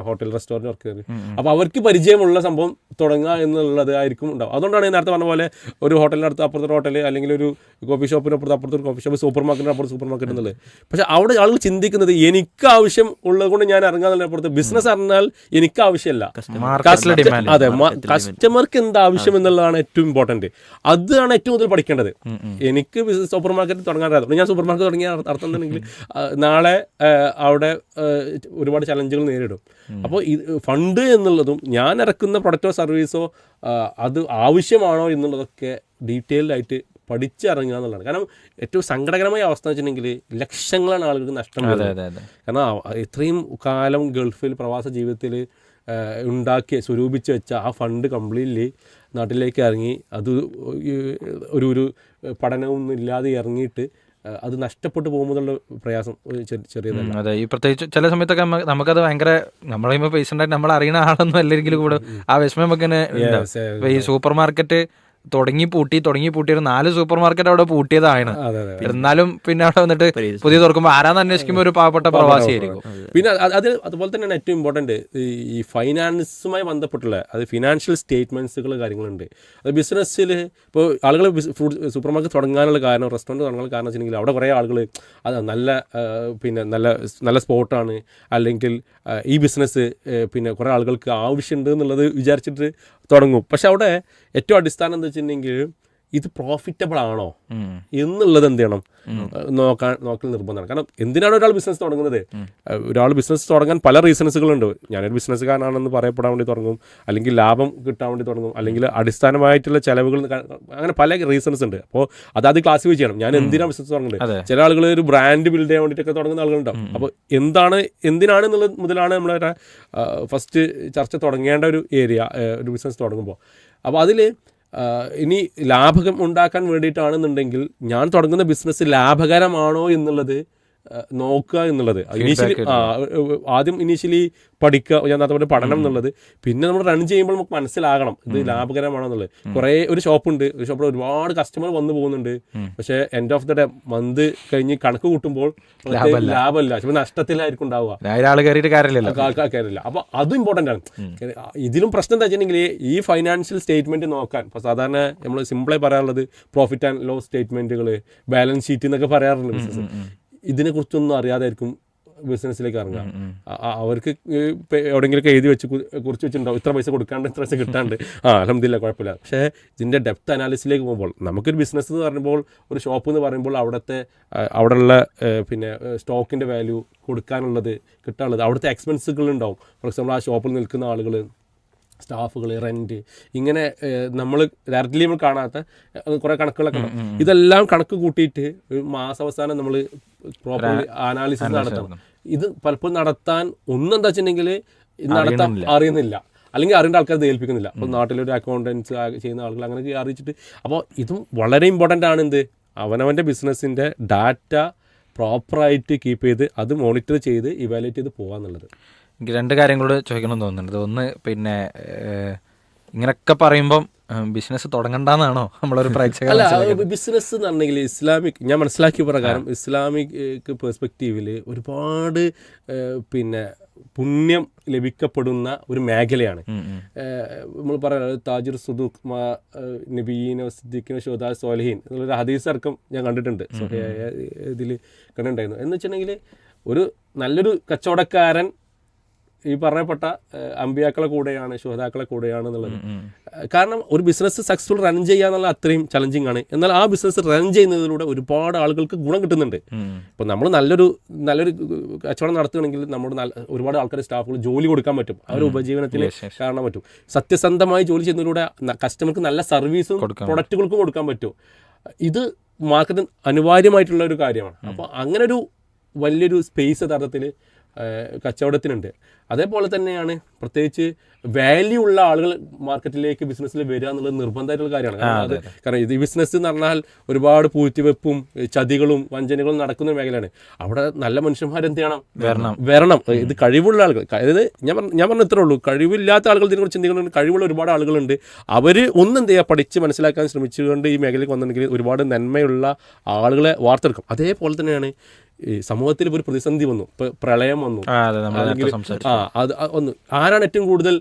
ഹോട്ടൽ റെസ്റ്റോറൻറ്റ് വർക്ക് ചെയ്ത്. അപ്പോൾ അവർക്ക് പരിചയമുള്ള സംഭവം തുടങ്ങുക എന്നുള്ളത് ആയിരിക്കും ഉണ്ടാവും. അതുകൊണ്ടാണ് നേരത്തെ പറഞ്ഞ പോലെ ഒരു ഹോട്ടലിനടുത്ത് അപ്പുറത്തൊരു ഹോട്ടൽ, അല്ലെങ്കിൽ ഒരു കോഫി ഷോപ്പിനപ്പുറത്ത് അപ്പുറത്തൊരു കോഫി ഷോപ്പ്, സൂപ്പർ മാർക്കറ്റിന് അപ്പുറത്ത് സൂപ്പർ മാർക്കറ്റ് എന്നുള്ളത്. പക്ഷേ അവിടെ ആളുകൾ ചിന്തിക്കുന്നത് എനിക്ക് ആവശ്യം ഉള്ളത് കൊണ്ട് ഞാൻ ഇറങ്ങാന്നുള്ളപ്പുറത്ത് ബിസിനസ് അറിഞ്ഞാൽ എനിക്ക് ആവശ്യമല്ല, അതെ കസ്റ്റമർക്ക് എന്താ ആവശ്യം എന്നുള്ളതാണ് ഏറ്റവും ഇമ്പോർട്ടൻറ്റ്. അതാണ് ഏറ്റവും കൂടുതൽ പഠിക്കേണ്ടത്. എനിക്ക് സൂപ്പർ മാർക്കറ്റ് തുടങ്ങാൻ ഞാൻ സൂപ്പർ മാർക്കറ്റ് തുടങ്ങിയ അർത്ഥം എന്നുണ്ടെങ്കിൽ നാളെ അവിടെ ഒരുപാട് ചലഞ്ചുകൾ നേരിടും. അപ്പോൾ ഫണ്ട് എന്നുള്ളതും ഞാൻ ഇറക്കുന്ന പ്രൊഡക്റ്റോ സർവീസോ അത് ആവശ്യമാണോ എന്നുള്ളതൊക്കെ ഡീറ്റെയിൽഡ് ആയിട്ട് പഠിച്ചിറങ്ങുക എന്നുള്ളതാണ്. കാരണം ഏറ്റവും സങ്കടകരമായ അവസ്ഥ എന്ന് വെച്ചിട്ടുണ്ടെങ്കിൽ ലക്ഷങ്ങളാണ് ആളുകൾക്ക് നഷ്ടം വരുന്നത്. കാരണം ഇത്രയും കാലം ഗൾഫിൽ പ്രവാസ ജീവിതത്തിൽ ഉണ്ടാക്കി സ്വരൂപിച്ച് വെച്ച ആ ഫണ്ട് കംപ്ലീറ്റ്ലി നാട്ടിലേക്ക് ഇറങ്ങി അത് ഒരു പഠനമൊന്നും ഇല്ലാതെ ഇറങ്ങിയിട്ട് അത് നഷ്ടപ്പെട്ടു പോകുമ്പോഴുള്ള പ്രയാസം ചെറിയതല്ല. അതെ, ഈ പ്രത്യേകിച്ച് ചില സമയത്തൊക്കെ നമുക്കത് ഭയങ്കര നമ്മളെ പൈസ ഉണ്ടായിട്ട് നമ്മൾ അറിയുന്ന ആളൊന്നും അല്ലെങ്കിലും കൂടെ ആ വിഷമം നമുക്ക് തന്നെ ഈ സൂപ്പർ മാർക്കറ്റ് തുടങ്ങി പൂട്ടി ഒരു 4 സൂപ്പർ മാർക്കറ്റ് അവിടെ പൂട്ടിയതാണ്. എന്നാലും പിന്നെ അവിടെ വന്നിട്ട് പുതിയ തുറക്കുമ്പോൾ ആരാന്ന് അന്വേഷിക്കുമ്പോൾ ഒരു പാവപ്പെട്ട പ്രവാസിയായിരിക്കും. പിന്നെ അതുപോലെ തന്നെയാണ് ഏറ്റവും ഇമ്പോർട്ടൻറ്റ് ഈ ഫൈനാൻസുമായി ബന്ധപ്പെട്ടുള്ള അത് ഫിനാൻഷ്യൽ സ്റ്റേറ്റ്മെൻറ്റ്സുകൾ കാര്യങ്ങളുണ്ട്. അത് ബിസിനസ്സിൽ ഇപ്പോൾ ആളുകൾ സൂപ്പർ മാർക്കറ്റ് തുടങ്ങാനുള്ള കാരണം, റെസ്റ്റോറൻറ്റ് തുടങ്ങാനുള്ള കാരണം വെച്ചിട്ടുണ്ടെങ്കിൽ അവിടെ കുറേ ആളുകൾ അത് പിന്നെ നല്ല സ്പോട്ടാണ്, അല്ലെങ്കിൽ ഈ ബിസിനസ് പിന്നെ കുറേ ആളുകൾക്ക് ആവശ്യമുണ്ട് എന്നുള്ളത് വിചാരിച്ചിട്ട് തുടങ്ങും. പക്ഷെ അവിടെ ഏറ്റവും അടിസ്ഥാനം എന്താ വെച്ചിട്ടുണ്ടെങ്കിൽ ഇത് പ്രോഫിറ്റബിൾ ആണോ എന്നുള്ളത് എന്ത് ചെയ്യണം നോക്കൽ നിർബന്ധമാണ്. കാരണം എന്തിനാണ് ഒരാൾ ബിസിനസ് തുടങ്ങുന്നത്? ഒരാൾ ബിസിനസ് തുടങ്ങാൻ പല റീസൺസുകളുണ്ട്. ഞാനൊരു ബിസിനസ്സുകാരനാണെന്ന് പറയപ്പെടാൻ വേണ്ടി തുടങ്ങും, അല്ലെങ്കിൽ ലാഭം കിട്ടാൻ വേണ്ടി തുടങ്ങും, അല്ലെങ്കിൽ അടിസ്ഥാനമായിട്ടുള്ള ചിലവുകൾ, അങ്ങനെ പല റീസൺസ് ഉണ്ട്. അപ്പോൾ അതാത് ക്ലാസിഫൈ ചെയ്യണം. ഞാൻ എന്തിനാണ് ബിസിനസ് തുടങ്ങുന്നത്? ചില ആളുകൾ ഒരു ബ്രാൻഡ് ബിൽഡ് ചെയ്യാൻ വേണ്ടിയിട്ടൊക്കെ തുടങ്ങുന്ന ആളുകളുണ്ടാവും. അപ്പോൾ എന്തിനാണ് എന്നുള്ളത് മുതലാണ് നമ്മളൊരു ഫസ്റ്റ് ചർച്ച തുടങ്ങേണ്ട ഒരു ഏരിയ ഒരു ബിസിനസ് തുടങ്ങുമ്പോൾ. അപ്പോൾ അതിൽ ഇനി ലാഭം ഉണ്ടാക്കാൻ വേണ്ടിയിട്ടാണെന്നുണ്ടെങ്കിൽ ഞാൻ തുടങ്ങുന്ന ബിസിനസ് ലാഭകരമാണോ എന്നുള്ളത് നോക്കുക എന്നുള്ളത് ആദ്യം ഇനീഷ്യലി പഠിക്കുക, ഞാൻ നേരത്തെ പഠനം എന്നുള്ളത്. പിന്നെ നമ്മൾ റൺ ചെയ്യുമ്പോൾ നമുക്ക് മനസ്സിലാകണം ഇത് ലാഭകരമാണോ എന്നുള്ളത്. കുറേ ഒരു ഷോപ്പുണ്ട്, ഒരു ഷോപ്പിൽ ഒരുപാട് കസ്റ്റമർ വന്നു പോകുന്നുണ്ട്, പക്ഷേ end of the day month കഴിഞ്ഞ് കണക്ക് കൂട്ടുമ്പോൾ ലാഭമല്ല, ചിലപ്പോൾ നഷ്ടത്തിലായിരിക്കും ഉണ്ടാവുക, കാര്യമില്ല. അപ്പോൾ അതും ഇമ്പോർട്ടൻ്റ് ആണ്. ഇതിലും പ്രശ്നം എന്താ വെച്ചിട്ടുണ്ടെങ്കിൽ ഈ ഫൈനാൻഷ്യൽ സ്റ്റേറ്റ്മെൻറ്റ് നോക്കാൻ ഇപ്പോൾ സാധാരണ നമ്മൾ സിമ്പിളായി പറയാറുള്ളത് പ്രോഫിറ്റ് ആൻഡ് ലോസ് സ്റ്റേറ്റ്മെൻറ്റുകൾ, ബാലൻസ് ഷീറ്റ് എന്നൊക്കെ പറയാറുണ്ട്. ബിസിനസ് ഇതിനെക്കുറിച്ചൊന്നും അറിയാതായിരിക്കും ബിസിനസ്സിലേക്ക് ഇറങ്ങുക. അവർക്ക് എവിടെയെങ്കിലുമൊക്കെ എഴുതി വെച്ച് കുറിച്ച് വെച്ചിട്ടുണ്ടാവും ഇത്ര പൈസ കൊടുക്കാണ്ട് ഇത്ര പൈസ കിട്ടാണ്ട്, അൽഹംദുലില്ലാ കുഴപ്പമില്ല. പക്ഷേ ഇതിൻ്റെ ഡെപ്ത് അനാലിസിലേക്ക് പോകുമ്പോൾ നമുക്കൊരു ബിസിനസ് എന്ന് പറയുമ്പോൾ, ഒരു ഷോപ്പ് എന്ന് പറയുമ്പോൾ അവിടെയുള്ള പിന്നെ സ്റ്റോക്കിൻ്റെ വാല്യൂ, കൊടുക്കാനുള്ളത്, കിട്ടാനുള്ളത്, അവിടുത്തെ എക്സ്പെൻസുകളുണ്ടാവും. ഫോർ എക്സാമ്പിൾ ആ ഷോപ്പിൽ നിൽക്കുന്ന ആളുകൾ, സ്റ്റാഫുകൾ, റെൻറ്റ്, ഇങ്ങനെ നമ്മൾ ഡയറക്റ്റ്ലി നമ്മൾ കാണാത്ത കുറേ കണക്കുകളൊക്കെ ഉണ്ടാവും. ഇതെല്ലാം കണക്ക് കൂട്ടിയിട്ട് ഒരു മാസാവസാനം നമ്മൾ പ്രോപ്പർലി അനാലിസിസ് നടത്തണം. ഇത് പലപ്പോഴും നടത്താൻ ഒന്നെന്താ വെച്ചിട്ടുണ്ടെങ്കിൽ നടത്താൻ അറിയുന്നില്ല, അല്ലെങ്കിൽ അറിയേണ്ട ആൾക്കാർ ഏൽപ്പിക്കുന്നില്ല. അപ്പോൾ നാട്ടിലൊരു അക്കൗണ്ടൻസ് ചെയ്യുന്ന ആളുകൾ അങ്ങനെയൊക്കെ അറിയിച്ചിട്ട്. അപ്പോൾ ഇതും വളരെ ഇമ്പോർട്ടൻ്റ് ആണ്. എന്ത് അവനവൻ്റെ ബിസിനസ്സിൻ്റെ ഡാറ്റ പ്രോപ്പറായിട്ട് കീപ്പ് ചെയ്ത് അത് മോണിറ്റർ ചെയ്ത് ഇവാലുവേറ്റ് ചെയ്ത് പോകാന്നുള്ളത്. എനിക്ക് 2 കാര്യങ്ങളോട് ചോദിക്കണമെന്ന് തോന്നുന്നുണ്ട്. ഒന്ന്, പിന്നെ ഇങ്ങനെയൊക്കെ പറയുമ്പം ബിസിനസ് തുടങ്ങണ്ടെന്നാണോ നമ്മളൊരു പ്രേക്ഷകർ? അല്ല, ബിസിനസ് എന്ന് പറഞ്ഞെങ്കിൽ ഇസ്ലാമിക്, ഞാൻ മനസ്സിലാക്കിയ പ്രകാരം ഇസ്ലാമിക് പെർസ്പെക്റ്റീവിൽ ഒരുപാട് പിന്നെ പുണ്യം ലഭിക്കപ്പെടുന്ന ഒരു മേഖലയാണ്. നമ്മൾ പറയുന്നത് താജിർ സുദൂഖ് നബീന സിദ്ദീഖിന ഷുഹദാ സ്വാലിഹീൻ എന്നുള്ളൊരു ഹദീസ് അടക്കം ഞാൻ കണ്ടിട്ടുണ്ട്, ഇതിൽ കണ്ടിട്ടുണ്ടായിരുന്നു. എന്ന് വെച്ചിട്ടുണ്ടെങ്കിൽ ഒരു നല്ലൊരു കച്ചവടക്കാരൻ ഈ പറയപ്പെട്ട അമ്പിയാക്കളെ കൂടെയാണ്, ശുഹദാക്കളെ കൂടെയാണ് എന്നുള്ളത്. കാരണം ഒരു ബിസിനസ് സക്സസ്ഫുൾ റൺ ചെയ്യുക എന്നുള്ള അത്രയും ചലഞ്ചിങ് ആണ്. എന്നാൽ ആ ബിസിനസ് റൺ ചെയ്യുന്നതിലൂടെ ഒരുപാട് ആളുകൾക്ക് ഗുണം കിട്ടുന്നുണ്ട്. ഇപ്പോൾ നമ്മൾ നല്ലൊരു കച്ചവടം നടത്തുകയാണെങ്കിൽ നമ്മുടെ ഒരുപാട് ആൾക്കാർ സ്റ്റാഫുകൾ ജോലി കൊടുക്കാൻ പറ്റും, അവരുടെ ഉപജീവനത്തിന് കാണാൻ പറ്റും. സത്യസന്ധമായി ജോലി ചെയ്യുന്നതിലൂടെ കസ്റ്റമർക്ക് നല്ല സർവീസും പ്രൊഡക്റ്റുകൾക്കും കൊടുക്കാൻ പറ്റും. ഇത് മാർക്കറ്റിന് അനിവാര്യമായിട്ടുള്ള ഒരു കാര്യമാണ്. അപ്പോൾ അങ്ങനെ ഒരു വലിയൊരു സ്പേസ് യഥാർത്ഥത്തിൽ കച്ചവടത്തിനുണ്ട്. അതേപോലെ തന്നെയാണ് പ്രത്യേകിച്ച് വാല്യൂ ഉള്ള ആളുകൾ മാർക്കറ്റിലേക്ക് ബിസിനസ്സിൽ വരിക എന്നുള്ളത് നിർബന്ധമായിട്ടുള്ള കാര്യമാണ്. കാരണം ഇത് ഈ ബിസിനസ് എന്ന് പറഞ്ഞാൽ ഒരുപാട് പൂഴ്ത്തിവെപ്പും ചതികളും വഞ്ചനകളും നടക്കുന്ന മേഖലയാണ്. അവിടെ നല്ല മനുഷ്യന്മാരെന്ത് ചെയ്യണം? വരണം. ഇത് കഴിവുള്ള ആളുകൾ, അതായത് ഞാൻ പറഞ്ഞ ഇത്രേ ഉള്ളൂ, കഴിവില്ലാത്ത ആളുകൾ ഇതിനെക്കുറിച്ച് ചിന്തിക്കുന്നുണ്ട്. കഴിവുള്ള ഒരുപാട് ആളുകളുണ്ട്. അവർ ഒന്നെന്ത് ചെയ്യുക, പഠിച്ച് മനസ്സിലാക്കാൻ ശ്രമിച്ചുകൊണ്ട് ഈ മേഖലയ്ക്ക് വന്നിട്ടുണ്ടെങ്കിൽ ഒരുപാട് നന്മയുള്ള ആളുകളെ വാർത്തെടുക്കും. അതേപോലെ തന്നെയാണ് ഈ സമൂഹത്തിൽ ഒരു പ്രതിസന്ധി വന്നു, ഇപ്പോൾ പ്രളയം വന്നു, ആരാണ് ഏറ്റവും കൂടുതൽ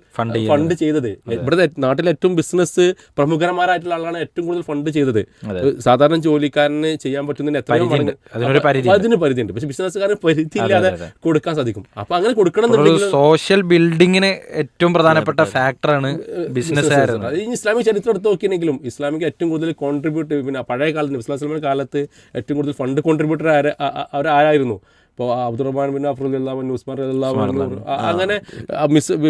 ഫണ്ട് ചെയ്തത്? ഇവിടുത്തെ നാട്ടിലെ ഏറ്റവും ബിസിനസ് പ്രമുഖന്മാരായിട്ടുള്ള ആളാണ് ഏറ്റവും കൂടുതൽ ഫണ്ട് ചെയ്തത്. സാധാരണ ജോലിക്കാരന് ചെയ്യാൻ പറ്റുന്നതിന് എത്രയോ അതിന് പരിധിയുണ്ട്. പക്ഷെ ബിസിനസ്സുകാരന് പരിധി ഇല്ലാതെ കൊടുക്കാൻ സാധിക്കും. അപ്പൊ അങ്ങനെ കൊടുക്കണം. സോഷ്യൽ ബിൽഡിങ്ങിന് ഏറ്റവും പ്രധാനപ്പെട്ട ഫാക്ടറാണ് ബിസിനസ്. ഈ ഇസ്ലാമിക് ചരിത്രം എടുത്ത് നോക്കിയെങ്കിലും ഇസ്ലാമിക് ഏറ്റവും കൂടുതൽ കോൺട്രിബ്യൂട്ട്, പിന്നെ പഴയ കാലത്ത് ഇസ്ലാം കാലത്ത് ഏറ്റവും കൂടുതൽ ഫണ്ട് കോൺട്രിബ്യൂട്ടർ ആരായിരുന്നു? ഇപ്പോൾ അബ്ദുറഹ്മാൻ ബിൻ അഫ്രുൽ ഉസ്മാൻ അങ്ങനെ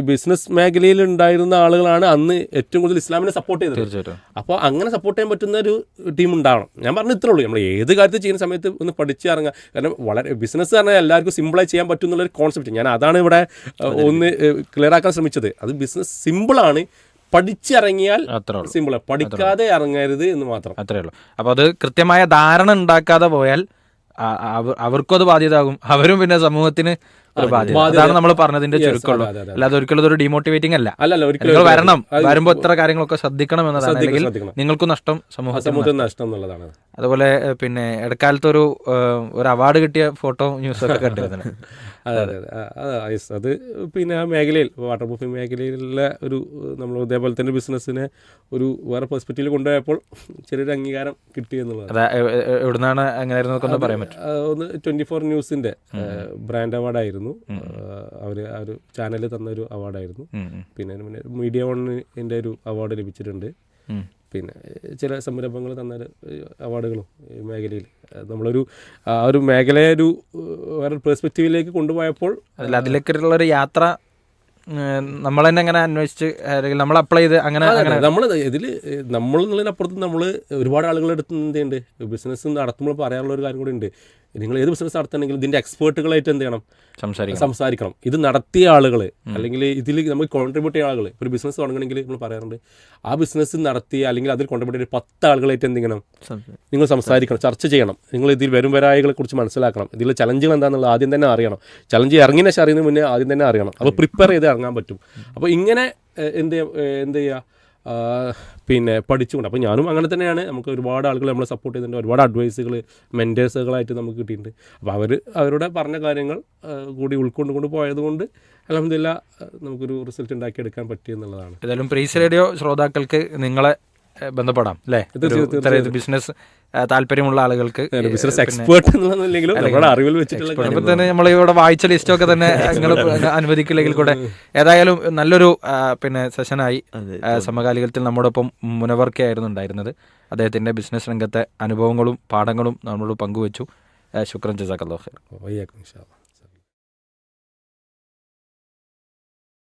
ബിസിനസ് മേഖലയിൽ ഉണ്ടായിരുന്ന ആളുകളാണ് അന്ന് ഏറ്റവും കൂടുതൽ ഇസ്ലാമിനെ സപ്പോർട്ട് ചെയ്തത്. തീർച്ചയായിട്ടും. അപ്പോൾ അങ്ങനെ സപ്പോർട്ട് ചെയ്യാൻ പറ്റുന്ന ഒരു ടീം ഉണ്ടാവണം. ഞാൻ പറഞ്ഞ ഇത്രേ ഉള്ളൂ. നമ്മൾ ഏത് കാര്യത്തിൽ ചെയ്യുന്ന സമയത്ത് ഒന്ന് പഠിച്ച് ഇറങ്ങുക. കാരണം വളരെ ബിസിനസ് പറഞ്ഞാൽ എല്ലാവർക്കും സിമ്പിളായി ചെയ്യാൻ പറ്റും എന്നുള്ളൊരു കോൺസെപ്റ്റ്. ഞാൻ അതാണ് ഇവിടെ ഒന്ന് ക്ലിയർ ആക്കാൻ ശ്രമിച്ചത്. അത് ബിസിനസ് സിമ്പിളാണ്, പഠിച്ചിറങ്ങിയാൽ സിമ്പിളാണ്, പഠിക്കാതെ ഇറങ്ങരുത് എന്ന് മാത്രം. അത്രേ ഉള്ളൂ. അപ്പോൾ അത് കൃത്യമായ ധാരണ ഉണ്ടാക്കാതെ പോയാൽ അവർക്കും അത് ബാധ്യതയാകും, അവരും പിന്നെ സമൂഹത്തിന് ഒരു ബാധ്യത. അതാണ് നമ്മൾ പറഞ്ഞതിന്റെ ചുരുക്കമുള്ളൂ. അല്ലാതെ ഒരിക്കലും അതൊരു ഡിമോട്ടിവേറ്റിംഗ് അല്ല. നിങ്ങൾ വരണം, വരുമ്പോൾ ഇത്ര കാര്യങ്ങളൊക്കെ ശ്രദ്ധിക്കണം എന്നതാണ്. അല്ലെങ്കിൽ നിങ്ങൾക്കും നഷ്ടം, സമൂഹത്തിന് നഷ്ടം എന്നുള്ളതാണ്. അതുപോലെ പിന്നെ ഇടക്കാലത്ത് ഒരു അവാർഡ് കിട്ടിയ ഫോട്ടോ ന്യൂസൊക്കെ കണ്ടിരുന്നു. അതെ അതെ അതെ അത് പിന്നെ ആ മേഖലയിൽ വാട്ടർ പ്രൂഫിംഗ് മേഖലയിലുള്ള ഒരു നമ്മൾ ഇതേപോലെ തന്നെ ബിസിനസ്സിനെ ഒരു വേറെ പെർസ്പെക്റ്റീവിൽ കൊണ്ടുപോയപ്പോൾ ചെറിയൊരു അംഗീകാരം കിട്ടി എന്നുള്ളത്. എവിടുന്നാണ് എങ്ങനെയായിരുന്നു പറയാൻ പറ്റും? ഒന്ന് 24 ന്യൂസിന്റെ ബ്രാൻഡ് അവാർഡായിരുന്നു. അവർ ആ ഒരു ചാനലിൽ തന്നൊരു അവാർഡായിരുന്നു. പിന്നെ മീഡിയ വണ്ണിൻ്റെ ഒരു അവാർഡ് ലഭിച്ചിട്ടുണ്ട്. പിന്നെ ചില സംരംഭങ്ങൾ തന്ന അവാർഡുകളും ഈ മേഖലയിൽ നമ്മളൊരു ആ ഒരു മേഖലയെ ഒരു വേറെ പെർസ്പെക്റ്റീവിലേക്ക് കൊണ്ടുപോയപ്പോൾ അതിലേക്കുള്ളൊരു യാത്ര നമ്മൾ തന്നെ അങ്ങനെ അന്വേഷിച്ച് അല്ലെങ്കിൽ നമ്മൾ അപ്ലൈ ചെയ്ത് അങ്ങനെ നമ്മൾ ഇതിൽ നമ്മൾ എന്നുള്ളതിനപ്പുറത്ത് നമ്മൾ ഒരുപാട് ആളുകളുടെ അടുത്ത് എന്തുണ്ട് ബിസിനസ് നടത്തുമ്പോൾ പറയാനുള്ള ഒരു കാര്യം കൂടി ഉണ്ട്. നിങ്ങൾ ഏത് ബിസിനസ് നടത്തണമെങ്കിൽ ഇതിൻ്റെ എക്സ്പേർട്ടുകളായിട്ട് എന്ത് ചെയ്യണം, സംസാരിക്കണം. ഇത് നടത്തിയ ആളുകൾ അല്ലെങ്കിൽ ഇതിൽ നമ്മൾ കോൺട്രിബ്യൂട്ട് ചെയ്യുന്ന ആളുകൾ. ഒരു ബിസിനസ് തുടങ്ങണമെങ്കിൽ നമ്മൾ പറയാറുണ്ട് ആ ബിസിനസ് നടത്തിയ അല്ലെങ്കിൽ അതിൽ കോൺട്രിബ്യൂട്ട് ചെയ്ത 10 ആളുകളായിട്ട് എന്ത് ചെയ്യണം, നിങ്ങൾ സംസാരിക്കണം, ചർച്ച ചെയ്യണം. നിങ്ങൾ ഇതിൽ വരും വരായികളെ കുറിച്ച് മനസ്സിലാക്കണം. ഇതിൽ ചലഞ്ചുകൾ എന്താണെന്നുള്ളത് ആദ്യം തന്നെ അറിയണം. ചലഞ്ച് ഇറങ്ങിയ ശേഷം അറിയുന്നതിന് മുന്നേ ആദ്യം തന്നെ അറിയണം. അപ്പോൾ പ്രിപ്പയർ ചെയ്ത് ഇറങ്ങാൻ പറ്റും. അപ്പോൾ ഇങ്ങനെ എന്ത് ചെയ്യുക പിന്നെ പഠിച്ചുകൊണ്ട്. അപ്പോൾ ഞാനും അങ്ങനെ തന്നെയാണ്. നമുക്ക് ഒരുപാട് ആളുകൾ നമ്മളെ സപ്പോർട്ട് ചെയ്തിട്ടുണ്ട്, ഒരുപാട് അഡ്വൈസുകൾ മെൻറ്റേഴ്സുകളായിട്ട് നമുക്ക് കിട്ടിയിട്ടുണ്ട്. അപ്പോൾ അവരുടെ പറഞ്ഞ കാര്യങ്ങൾ കൂടി ഉൾക്കൊണ്ടുകൊണ്ട് പോയതുകൊണ്ട് അൽഹംദുലില്ലാ നമുക്കൊരു റിസൾട്ട് ഉണ്ടാക്കിയെടുക്കാൻ പറ്റി എന്നുള്ളതാണ്. ഏതായാലും പ്രീസ് റേഡിയോ ശ്രോതാക്കൾക്ക് നിങ്ങളെ ബന്ധപ്പെടാം അല്ലേ? ബിസിനസ് താല്പര്യമുള്ള ആളുകൾക്ക്, ബിസിനസ് എക്സ്പേർട്ട് എന്നുള്ളതെങ്കിലും അറിവിൽ വെച്ചിട്ടുള്ള തന്നെ നമ്മളിവിടെ വായിച്ച ലിസ്റ്റൊക്കെ തന്നെ നിങ്ങൾ അനുവദിക്കില്ലെങ്കിൽ കൂടെ ഏതായാലും നല്ലൊരു പിന്നെ സെഷനായി. സമകാലികത്തിൽ നമ്മോടൊപ്പം മുനവർ ആയിരുന്നു ഉണ്ടായിരുന്നത്. അദ്ദേഹത്തിൻ്റെ ബിസിനസ് രംഗത്തെ അനുഭവങ്ങളും പാഠങ്ങളും നമ്മളോട് പങ്കുവച്ചു. ശുക്രൻ, ജസാക്കല്ലാഹു ഖൈർ.